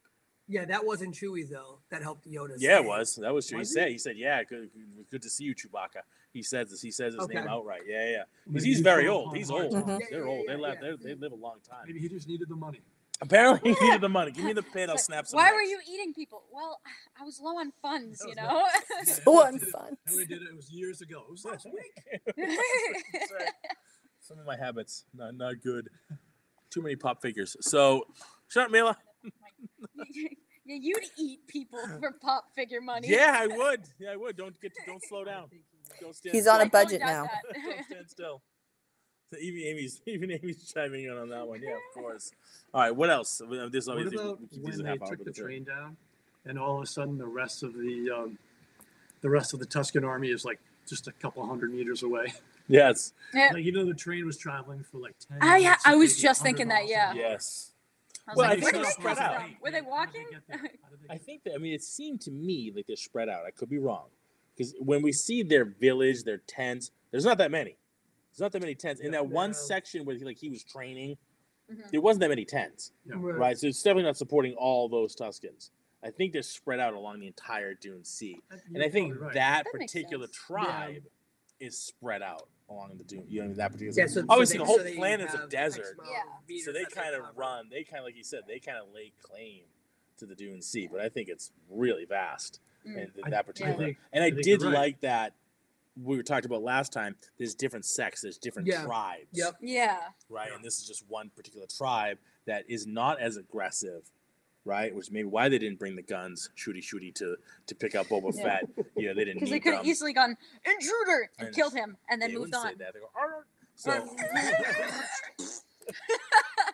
Yeah, that wasn't Chewie though. That helped Yoda. Yeah, it escape. was. That was Chewie. He Was said, yeah, good to see you, Chewbacca. He says this. He says his Okay. name outright. Yeah, yeah. Because Maybe he's he very saw old. Han He's hard old. times. Yeah, They're yeah, old. yeah, they yeah. live a long time. Maybe he just needed the money. Apparently, he needed the money. Give me the pin. I'll snap some. Why necks. were you eating people? Well, I was low on funds, That you was know. So unfun. And we did it. It was years ago. It was last week. That's right. Some of my habits not good. Too many pop figures. So, shut up, Mila. Yeah, you'd eat people for pop figure money. Yeah, I would. Yeah, I would. Don't slow down. Don't stand He's still. on a I totally budget got now. that. Don't stand still. So even Amy's chiming in on that one. Yeah, of course. All right. What else? This What obviously about we keep when these a they half hour, took but the it's all right. train down, and all of a sudden the rest of the Tusken army is like just a couple hundred meters away? Yes. Yeah. Like the train was traveling for like 10 I minutes, was maybe just 100 thinking that, miles yeah. an hour. Yes. I was Well, like, I where think did it's they come spread out. from? Were they How did walking? get there? How did they I get think that. I mean, it seemed to me like they're spread out. I could be wrong, because when we see their village, their tents, there's not that many. There's not that many tents in Yeah. that one Yeah. section where he was training. Mhm. There wasn't that many tents, Yeah. right? So it's definitely not supporting all those Tuskens. I think they're spread out along the entire Dune Sea, and I think Right. that That makes particular sense. tribe is spread out along the Dune. You know, that particular. Yeah, so obviously they- the whole so they planet's a have desert. X amount of Yeah. meters So they that kind of cover. run. They kind of, like you said, they kind of lay claim to the Dune Sea, but I think it's really vast Mm. in I- that particular. think- and I, I think did you're right. like that. We were talked about last time. There's different sects. There's different Yeah. tribes. Yep. Yeah. Right, and this is just one particular tribe that is not as aggressive, right? Which is maybe why they didn't bring the guns, shooty to pick up Boba Yeah. Fett. You know, they didn't Because they need could them. have easily gone intruder and And killed him and then They moved wouldn't say on. that. They go, "Arr!" So,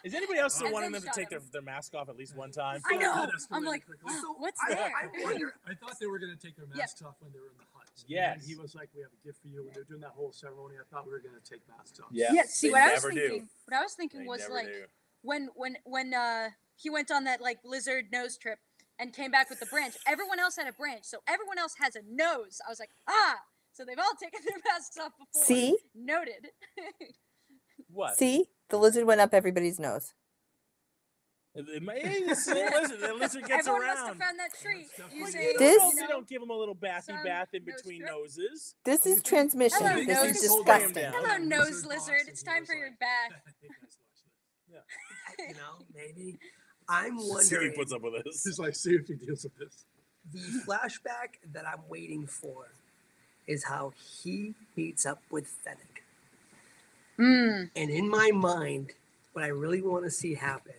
is anybody else still And wanting then them to shot take their mask off at least one time? I know. That's I'm really like, quickly. wow, So what's I- there? I wonder. I thought they were going to take their masks off when they were in the hut. Yes. And he was like, "We have a gift for you." When they were doing that whole ceremony, I thought we were going to take masks off. Yeah. Yeah. See, They what I was never do. thinking. What I was thinking They was never like do. when he went on that like lizard nose trip and came back with the branch. Everyone else had a branch, so everyone else has a nose. I was like, ah. So they've all taken their masks off before. See? Noted. What? See, the lizard went up everybody's nose. The lizard gets Everyone around. must have found that tree. That's You definitely- say, This- you You know, don't give him a little bathy some bath in nose between strip. noses. This is transmission. Hello, This nose. is Just lay 'em disgusting. down. Hello, nose Lizard lizard. box, It's and he time was for your like, bath. "Hey, guys, watch this." You know, maybe. I'm See if he wondering puts up with this. He's like, "See if he deals with this." the flashback that I'm waiting for is how he meets up with Fennec. Mm. And in my mind, what I really want to see happen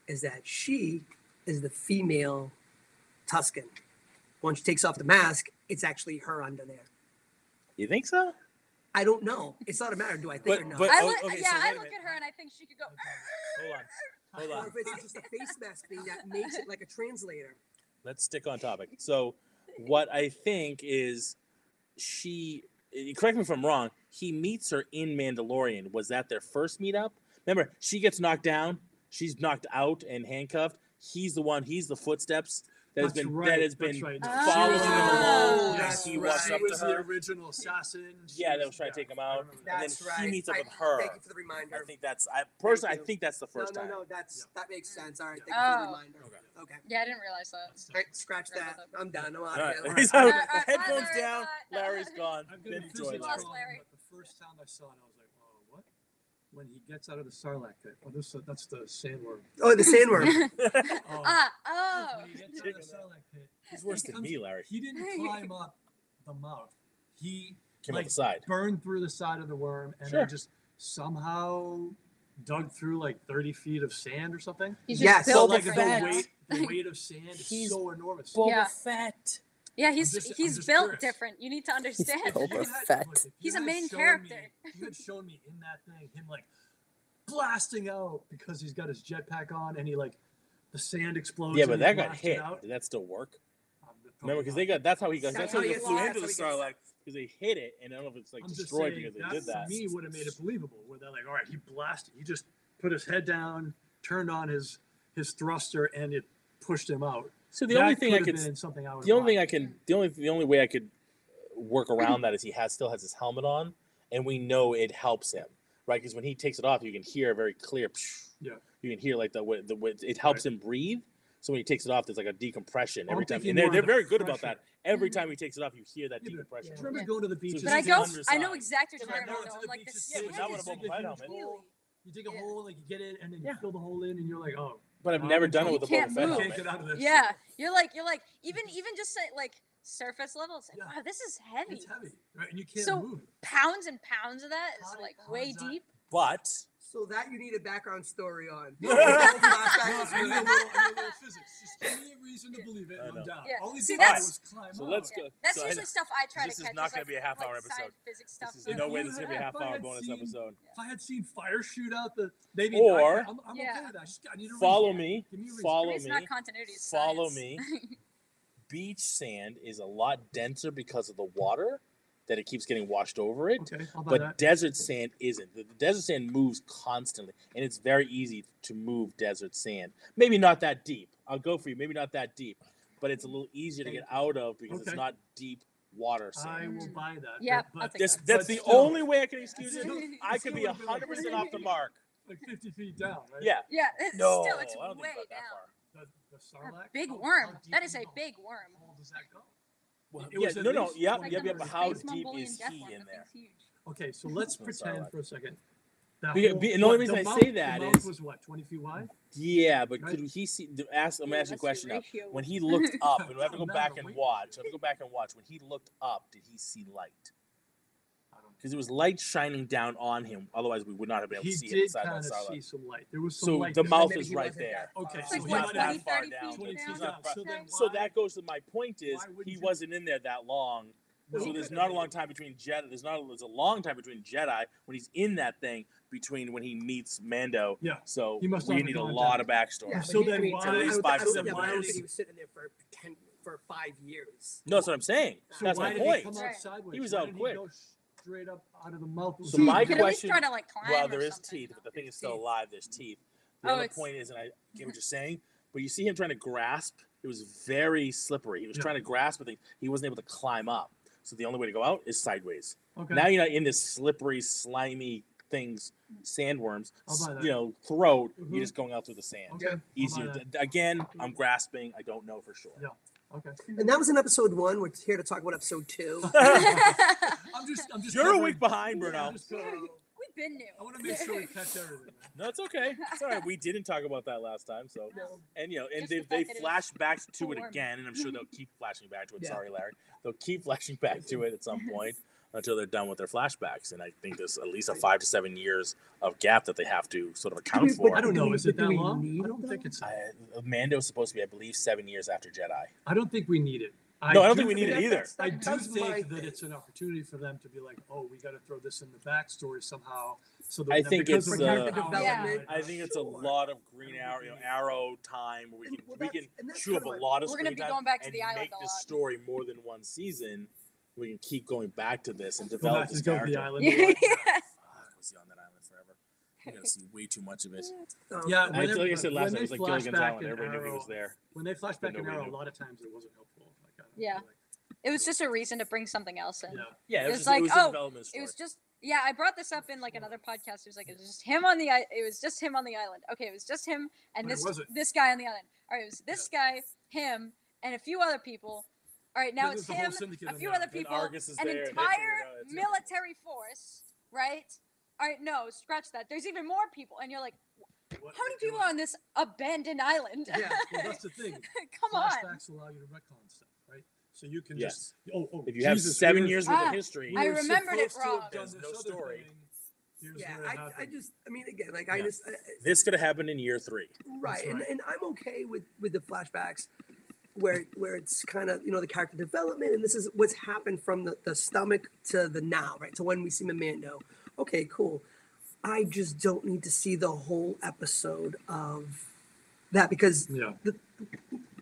is that she is the female Tuscan. Once she takes off the mask, it's actually her under there. You think so? I don't know. It's not a matter. Do I think But- or not? but- I oh, look, okay, yeah, so wait I a look minute. at her and I think she could go. Hold on. Hold Or on. if it's just a face mask thing that makes it like a translator. Let's stick on topic. So, what I think is correct me if I'm wrong, he meets her in Mandalorian. Was that their first meetup? Remember, she gets knocked down, she's knocked out and handcuffed. He's the footsteps that has That's been right, that has that's been right. following him Oh, along. that's He right. walks She up was to the her. original assassin. She Yeah, that was trying to take him I out. remember that. And then That's he right. meets up with her. Thank you for the reminder. I think that's personally. I you. think that's the first no, time. that makes sense. All right, thank you for the Oh. reminder. Okay. Yeah, I didn't realize that. All right, scratch that. I'm done. I'm out All of right. here. He's All out. right. Alright, Headphones Larry, down. bye. Larry's gone. I'm gonna Enjoy physics Lost that. wrong, Larry. but the first time I saw it, I was like, "Oh, what?" When he gets out of the Sarlacc pit. Oh, that's the sandworm. Oh, the sandworm. Oh, Oh. when he gets out of the Sarlacc pit, He's worse than me, Larry. he didn't climb up the mouth. He Came out the side. burned through the side of the worm and Sure. then just somehow dug through like 30 feet of sand or something. He's Yes. just So built like different. the weight of sand is He's so enormous. Boba Yeah. Fett. Yeah, I'm he's just built curious. different. You need to understand. Boba If you had- Fett. look, if you He's a had main shown character. me- if you had shown me in that thing him like blasting out because he's got his jetpack on and he like the sand explodes. Yeah, and but he that got blasts hit. it out. Did that still work? Probably Remember, because not. they got that's how he got. That's That's how how he he flew gets- into the that's how he Sarlacc because they hit it, and I don't know if it's like I'm just destroyed saying, because they did that. To me would have made it believable. Where they're like, all right, he blasted. He just put his head down, turned on his thruster, and it pushed him out. So the That only thing I could could, have been something I would. the only thing I can, the only way I could work around that is he still has his helmet on, and we know it helps him, right? Because when he takes it off, you can hear a very clear. Yeah. You can hear like the way it helps Right. him breathe. So when he takes it off, there's like a decompression I'm every time, thinking and they're more they're of the very good about pressure. that. Every time he takes it off, you hear that Yeah, but- decompression. yeah. Remember Yeah. going to the beach? So But I Just go. underside. I know exactly what Yeah, you're no, talking to about. the Like beach the is Yeah, but sick. that would It's have like opened a my huge helmet. hole. You dig a Yeah. hole, like you get in, and then Yeah. you fill the hole in, and you're like, oh, But I've now never I'm done it You with a can't Boba Fett move. I helmet. can't get out of this. Yeah, you're like even just say, like surface level. It's like, Yeah. wow, this is heavy. It's heavy, right? And you can't So- move. Pounds and pounds of that is How like does way that- deep. But So that you need a background story on. No, I need a little physics. Just give me a reason to believe it, I and know. I'm down. Yeah. Only See, thing I that's- was climb So up. let's Yeah. go. That's so I- usually stuff I try this to is catch. not is, gonna like, be a half-hour like episode. science, physics stuff. This is no way this is gonna be a If I half-hour had bonus seen- episode. If I had seen fire shoot out the maybe Or- I'm okay Yeah. with that. I need a Follow reason. me. Give me a reason. I Follow mean, it's me. not continuity. It's Follow science. me. Beach sand is a lot denser because of the water that it keeps getting washed over it. Okay, how about But that? desert sand isn't. The desert sand moves constantly, and it's very easy to move desert sand. Maybe not that deep. I'll go for you. Maybe not that deep, but it's a little easier to get out of because it's Okay. not deep water I sand. will buy that. Yeah, but, I'll take That's that. that's But the still- only way I can excuse it. Still- I still could be would've been like 100% off the mark. like 50 feet down, right? Yeah. Yeah, it's No, still it's I don't way think it's down. that The A Sarlacc. big How worm. deep That is in a the big worm. hole does that go? Well, It yeah, was at no, least yep, 20 yep, meters. but how Space deep Mongolian is death he worm, in that there? thing's huge. Okay, so let's That's pretend Sarlacc. for a second. That Because- hole- and the only what, reason I mouth- say that the mouth is- was what, 20 feet wide? Yeah, but Right? could he see? I'm asking What's a your question now. ratio? When he looked up, and we have to go No, back no, and wait. watch. I have to go back and watch. When he looked up, did he see light? I don't Because it was light shining down on him. Otherwise, we would not have been able He to see him did inside kind that of see Sarlacc. some light. There was some So light. the there. mouth Maybe is he right wasn't there. that Okay, far. so It's like he what, might not have- 20, that far 30 down. feet 20 down? feet down. So Okay. then So why- that goes to my point is why wouldn't he you- wasn't in there that long So there's not a long time between Jedi. There's a long time between Jedi when he's in that thing between when he meets Mando. Yeah. So He must we not need have a gone lot down. of backstory. Yeah, So but then I mean, why- I don't- At least I 5 don't- to 7 I don't years. think he was sitting there for 5 years. No, that's what I'm saying. So That's why my did point. he come out Right. sideways? He was Why out didn't quick. He go straight up out of the mouth. So my You could at least question- try to like climb. Well, or there is something, teeth, you know? but the thing is There's still teeth. alive. There's teeth. The Oh, other it's- point is, and I get what you're saying, but you see him trying to grasp. It was very slippery. He was Yeah. trying to grasp, but he wasn't able to climb up. So the only way to go out is sideways. Okay. Now you're not in this slippery, slimy things, sandworms, I'll buy that. throat. Mhm. You're just going out through the sand. Okay. I'll buy Easier. that. Again, I'm grasping. I don't know for sure. Yeah. Okay. And that was in episode 1. We're here to talk about episode 2. I'm just. You're a covering- week behind, Yeah, Bruno. I'm just covering- We've been new. I want to make sure we catch everything. Man. No, it's okay. It's all right. We didn't talk about that last time, so No. and Just they the fact that it flash back to it form. again, and I'm sure they'll keep flashing back to it. Yeah. Sorry, Larry. They'll keep flashing back to it at some point until they're done with their flashbacks, and I think there's at least a 5 to 7 years of gap that they have to sort of account But for. I don't know. Do we- Is it do that we long? need I don't it, think though? it's. Mando's supposed to be, I believe, 7 years after Jedi. I don't think we need it. No, I don't do think we need it either. I do That's my think that thing. it's an opportunity for them to be like, oh, we got to throw this in the backstory somehow. So that I think because it's, of Character uh, development. I think it's a Sure. lot of Green Arrow, Arrow time where we And, can well, we that's- can and that's chew up a kinda lot of We're gonna screen be time going back to and the island make a this lot. story more than one season. We can keep going back to this and Go develop back this to go to character. the island. Yeah. Was he on that island forever? You're gonna see way too much of it. Yeah, I, whenever- like I said last when time, it was they like flash Gilligan's back Island. in Everybody knew he Arrow- was there. When they flash back in nobody Arrow, knew. a lot of times it wasn't helpful. Like, I don't know, Yeah. like, It was just a reason to bring something else in. yeah. Yeah, it was, It's just, like, it was oh, a development story. It was just yeah. I brought this up in like another podcast. It was like it was just him on the it was just him on the island. Okay, it was just him and Wait, was it? this guy on the island. All right, it was this guy, him, and a few other people. All right, now Then it's there's the whole him, syndicate a on few the other island. Then people, Argus is an there, and they entire figure it out, it's- military force, right? All right, no, scratch that. There's even more people, and you're like, What how are many they people doing? are on this abandoned island? Yeah, Well, that's the thing. Come on. Flashbacks allow you to retcon stuff, right? So you can Yes. just oh If you have Jesus, 7 here's- years worth Ah, of history, I we were remembered it supposed to have wrong. done There's this no other story. thing. Here's Yeah, where it I happened. just, I mean, again, like Yeah. I just, this could have happened in year 3. right, That's right. and I'm okay with the flashbacks where it's kind of, you know, the character development, and this is what's happened from the stomach to the now, right, to when we see Mando. Okay, cool. I just don't need to see the whole episode of that because Yeah.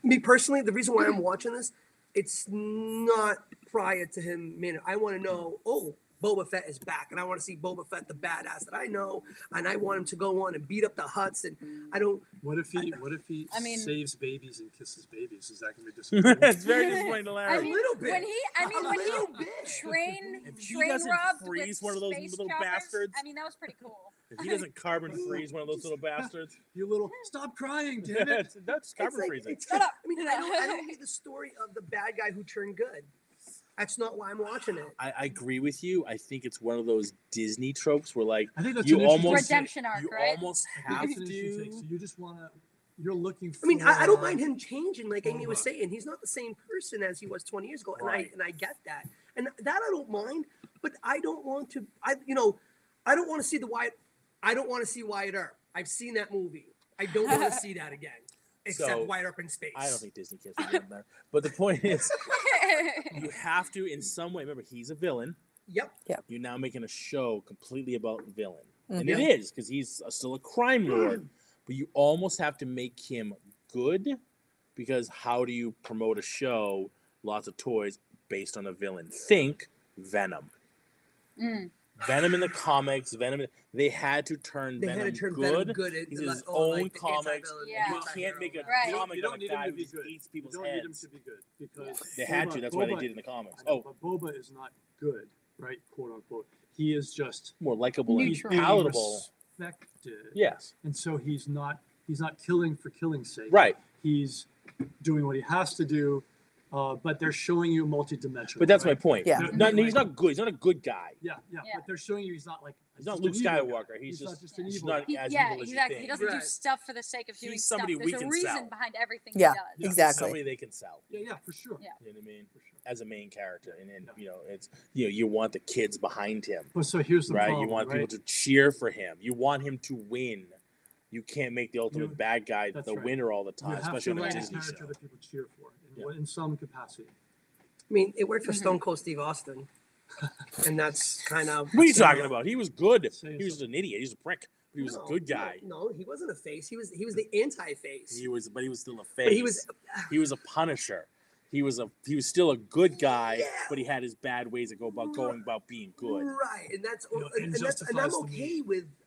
me personally, the reason why I'm watching this, it's not prior to him. Man, I want to know. Oh, Boba Fett is back, and I want to see Boba Fett, the badass that I know, and I want him to go on and beat up the Hutts. And I don't. What if he I mean- saves babies and kisses babies? Is that going to be disappointing? It's very disappointing to I Larry. mean, little bit. when he, I mean, A when little he bit. train If he train doesn't robbed freeze with one of those space little choppers, bastards. I mean, that was pretty cool. If he doesn't carbon freeze one of those little bastards, You little stop crying, damn it! that's carbon It's like, freezing. it's, Shut up. I mean, I don't need the story of the bad guy who turned good. That's not why I'm watching it. I agree with you. I think it's one of those Disney tropes where, like, I think that's you an interesting almost take. Redemption arc, you right? almost I think have it's an interesting take. to. So you just want to. You're looking for. I mean, I don't mind him changing, like Amy was Boba. saying. He's not the same person as he was 20 years ago, and Right. I get that, and that I don't mind. But I don't want to. I don't want to see the Wyatt. I don't want to see Wyatt Earp. I've seen that movie. I don't want to see that again, except So, Wyatt Earp in space. I don't think Disney kids are getting there. But the point is, you have to, in some way, remember, he's a villain. Yep. You're now making a show completely about villain. And Mhm. it is, because he's still a crime lord. But you almost have to make him good, because how do you promote a show, lots of toys, based on a villain? Think Venom. Mm. Venom in the comics, they had to turn They Venom had to turn good. Venom good. He's like, his oh, own like the comics. anti-villain, Yeah. You anti-hero. can't make a Right. comic You don't about a need guy him who to be just good. eats You people's don't need him heads. to be good because They had to. That's why they Boba- did in the comics. I know, Oh, but Boba is not good, right? Quote unquote. He is just more likable and Neutral. palatable. respected. Yes. And so he's not killing for killing's sake. Right. He's doing what he has to do, but they're showing you multidimensional. But that's my right? point. Yeah. He's not good. He's not a good guy. Yeah. Yeah. But they're showing you he's not like He's not just Luke an evil guy. Skywalker. He's not just- just an he's evil not guy. as Yeah, evil as you exactly. think. He doesn't do Right. stuff for the sake of doing He's stuff. somebody we There's a can reason sell. behind everything Yeah. he does. Yeah. Exactly. Somebody they can sell. Yeah, for sure. Yeah. You know what I mean? For sure. As a main character, and it's you want the kids behind him, But so here's the right? problem, You want right? people to cheer for him. You want him to win. You can't make the ultimate You- bad guy that's the right. winner all the You time, have especially to on a write a Disney character show. that people cheer for Yeah. in some capacity. mean, it worked for Stone Cold Steve Austin, and that's kind of. What are you talking about? He was good. Say He was an idiot. He was a prick. But he was a good guy. No, he wasn't a face. He was the anti-face. But he was still a face. But he was a punisher. He was still a good guy, Yeah. but he had his bad ways of going about being good. right, and that's You know, and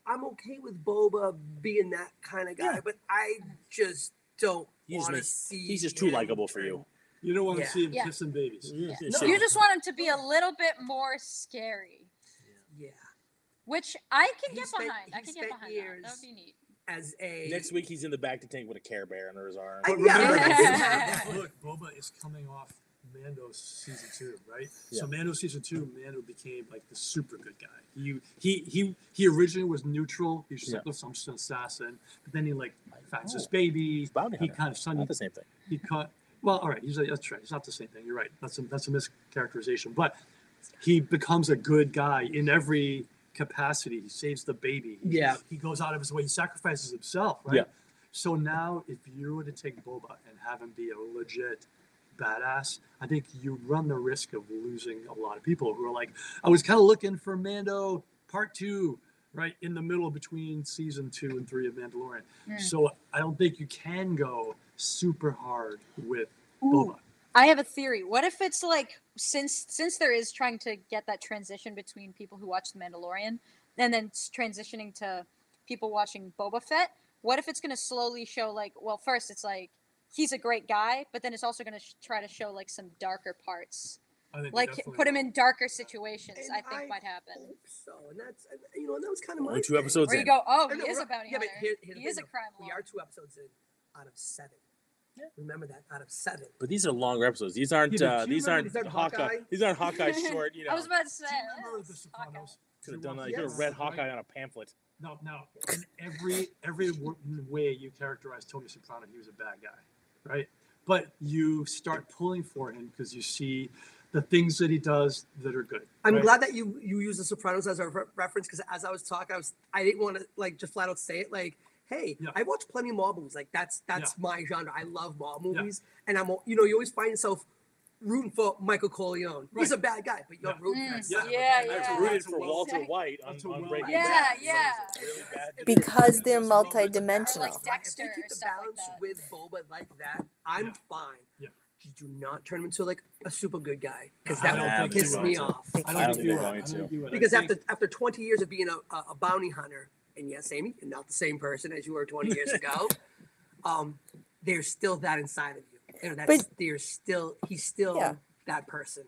I'm okay with Boba being that kind of guy, Yeah. but I just don't He just want to makes- see. he's just too him likable for turn- you. You don't want to Yeah. see him Yeah. kissing babies. No. You just want him to be a little bit more scary, Yeah, which I can He get spent- behind. I he can spent get behind years- that. That would be neat. as a Next week he's in the back to tank with a Care Bear under his arm. I- But yeah, remember, look, Boba is coming off Mando season 2, right? Yeah. So Mando season 2, Mando became like the super good guy. He originally was neutral. He was just like, listen, I'm just an assassin. But then he like finds his baby. Bounty He hunter. kind of Not the same thing. he cut. Well, all right. He's like, that's right. It's not the same thing. You're right. That's a mischaracterization. But he becomes a good guy in every capacity. He saves the baby. Yeah. He goes out of his way. He sacrifices himself. Right. Yeah. So now, if you were to take Boba and have him be a legit badass, I think you run the risk of losing a lot of people who are like, I was kind of looking for Mando Part 2, right in the middle between season 2 and 3 of Mandalorian. So I don't think you can go super hard with Boba. I have a theory. What if it's like since there is trying to get that transition between people who watch The Mandalorian and then transitioning to people watching Boba Fett, what if it's going to slowly show like, well, first it's like he's a great guy, but then it's also going to try to show like some darker parts. I think Like definitely- put him in darker situations, And I think might happen. hope so, and that's and that was kind of my Only 2 thing. episodes Where you in. go, oh, I he know, is a right. bounty Yeah, but hunter. here's the He is a thing, crime though. We lord. are 2 episodes in out of 7. Yeah. Remember that, out of 7. But these are longer episodes. These aren't. Yeah, but do you These remember aren't these Hawkeye. Hawkeye? These aren't Hawkeye short. I was about to say. Do you remember The Hawkeye. Sopranos? Could have done that. Did You could watch have read that, right? Hawkeye on a pamphlet. No, in every way you characterize Tony Soprano, he was a bad guy, right? But you start pulling for him because you see the things that he does that are good. I'm right? glad that you use The Sopranos as a reference, because as I was talking, I didn't want to like just flat out say it like, hey, Yeah. I watch plenty of mob movies. Like that's Yeah. my genre. I love mob Yeah. movies, and you always find yourself rooting for Michael Corleone. He's Right. a bad guy, but you're Yeah. rooting for that Yeah. son of a Yeah, bad yeah. guy. I rooted That's for a well- Walter White that's a on well- Breaking Yeah, Bad. yeah. Really bad dude. Because they're Or multi-dimensional. like If Dexter they keep or the stuff like balance that. with Boba like that, I'm Yeah. fine. Yeah. You do not turn him into like a super good guy, because I that don't would think piss you me will. off. I I don't don't think think you they're are. going I don't to. think you would. I Because think- after 20 years of being a bounty hunter, and yes, Amy, you're not the same person as you were 20 years ago. There's still that inside of you. He's still Yeah. that person.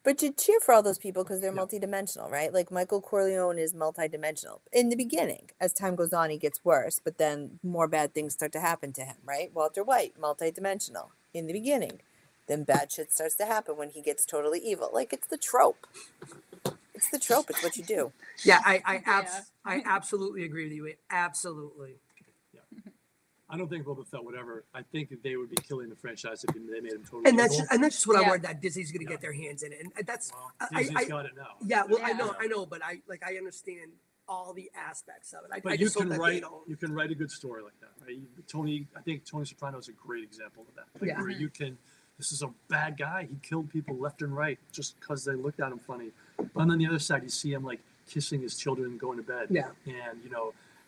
But you cheer for all those people because they're Yeah. multidimensional, right? Like Michael Corleone is multidimensional. In the beginning, as time goes on, he gets worse, but then more bad things start to happen to him, right? Walter White, multidimensional in the beginning. Then bad shit starts to happen when he gets totally evil. Like it's the trope. It's the trope. It's what you do. Yeah, I Yeah. absolutely agree with you. Absolutely. I don't think Boba Fett would ever. I think that they would be killing the franchise if they made him totally And that's evil. just what I Yeah. worried, that Disney's going to Yeah. get their hands in it, and that's Well, I- Disney's I- got it now. yeah. Well, Yeah. I know, but I understand all the aspects of it. I But you just hope can that they write don't. you can write a good story like that, right? I think Tony Soprano is a great example of that. Like Yeah. where you can, this is a bad guy. He killed people left and right just because they looked at him funny. But on the other side, you see him like kissing his children and going to bed. Yeah. And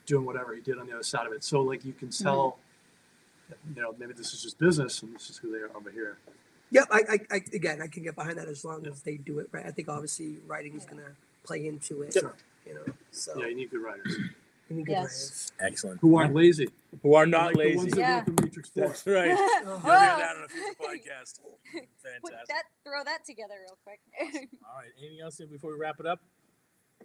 doing whatever he did on the other side of it. So like you can tell, maybe this is just business and this is who they are over here. Yep. I can get behind that as long Yeah. as they do it right. I think obviously writing is going to play into it. Sure. So Yeah, you need good writers you need good Yes. writers. Excellent. who aren't lazy. Who are Like not the lazy. ones that Yeah. wrote the Matrix 4. That's right. You'll Oh. hear that on a future podcast. Put Fantastic. throw that together real quick. All right. Anything else before we wrap it up?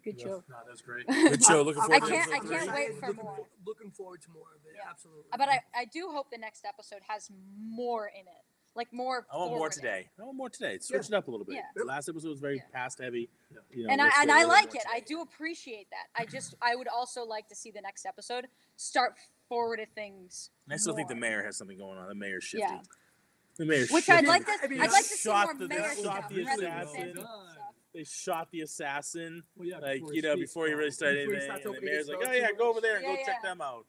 Good Yeah, show. no, that's great. Good show. Looking I forward can't- to I episode can't three. wait for looking more. Looking forward to more of it. Yeah. Absolutely. But I do hope the next episode has more in it. Like more. I want more forward. today. I want more today. Switch it up a little bit. Yeah. The last episode was very Yeah. past heavy. Yeah. And let's I get a little like more it. I today. do appreciate that. I would also like to see the next episode start forward things. And I still think the more. mayor has something going on. The mayor's shifty. Yeah. The mayor's Which shifty. I'd like to. I mean, I'd like to see shot more the- mayor they shot stuff. the rather than assassin. Sandy stuff. They shot the assassin. Well, yeah, Like, before he speaks, before he really started Before he anything. starts And the opening mayor's his like, mouth oh, yeah, too go over there and Yeah, go check yeah. them out.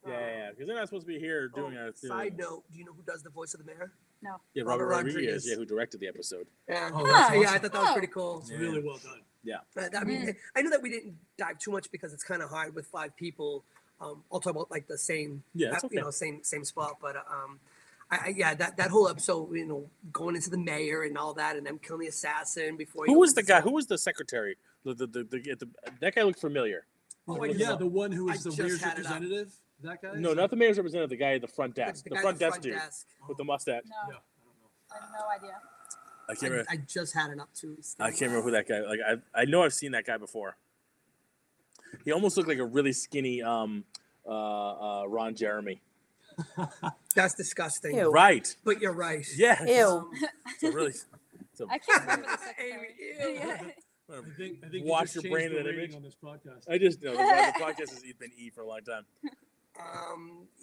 Yeah, because they're not supposed to be here doing our thing. Side note: do you know who does the voice of the mayor? No. Yeah, Robert Robert Rodriguez, Rodriguez. yeah, who directed the episode. Yeah, Oh, that's yeah, I awesome. thought that was Oh. pretty cool. It's really well done. I mean, I know that we didn't dive too much because it's kind of hard with 5 people. I'll talk about like the same, Yeah, it's okay. same spot. But yeah, that whole episode, going into the mayor and all that, and them killing the assassin before. Who was the guy? Who was the secretary? That guy looked familiar. Oh, Yeah, the one who I was the just mayor's had it up. representative. That guy? No, not the mayor's representative. The guy at the front desk. The The guy front at desk dude with the mustache. No. Yeah, I have no idea. I can't remember. I just had it up too. I can't remember who that guy. Like I know I've seen that guy before. He almost looked like a really skinny Ron Jeremy. That's disgusting. Ew. Right. But you're right. Yeah. Ew. It's a really. It's a, I can't remember the Amy, secretary. ew. Yeah. I think Wash you just your brain changed in the that rating image. on this podcast. I just know the podcast has been E for a long time.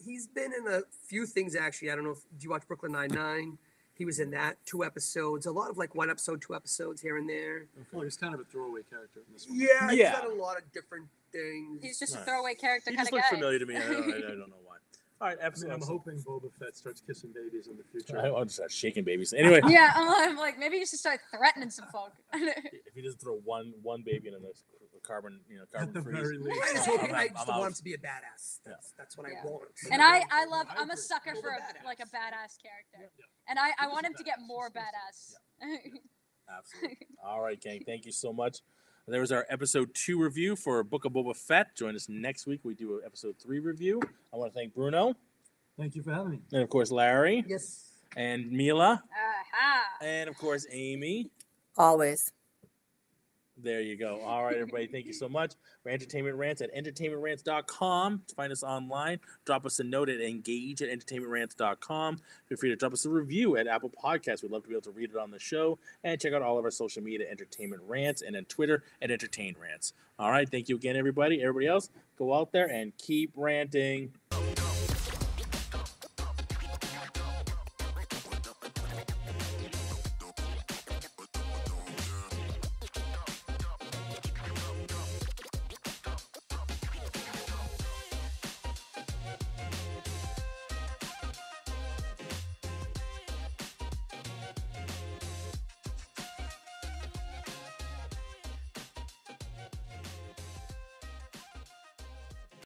He's been in a few things actually. I don't know if do you watch Brooklyn Nine-Nine? He was in that 2 episodes. A lot of like 1 episode, 2 episodes here and there. I feel like he's kind of a throwaway character in this one. Yeah, Yeah. he's done a lot of different things. He's just a Nice. throwaway character He kind just of looks guy. familiar to me. I don't know why. All right, I episode. mean, I'm hoping Boba Fett starts kissing babies in the future. I'll just start shaking babies. Anyway, Yeah, I'm like, maybe you should start threatening some folk. if he doesn't throw one baby in this carbon, At carbon the freeze. very least. I just I'm hope out- I I'm just out. want him to be a badass. That's what Yeah. I want. And I'm a agree. sucker for Badass. a badass character. Yeah. And I He's want a him to get badass. more He's supposed badass. Absolutely. All right, gang. Thank you so much. There was our episode 2 review for Book of Boba Fett. Join us next week. We do an episode 3 review. I want to thank Bruno Thank you for having me. and of course Larry Yes. and Mila Aha. and of course Amy. Always. There you go. All right, everybody. Thank you so much. For Entertainment Rants at entertainmentrants.com. Find us online. Drop us a note at engage@entertainmentrants.com. Feel free to drop us a review at Apple Podcasts. We'd love to be able to read it on the show. And check out all of our social media, Entertainment Rants, and on Twitter at Entertain Rants. All right. Thank you again, everybody. Everybody else, go out there and keep ranting.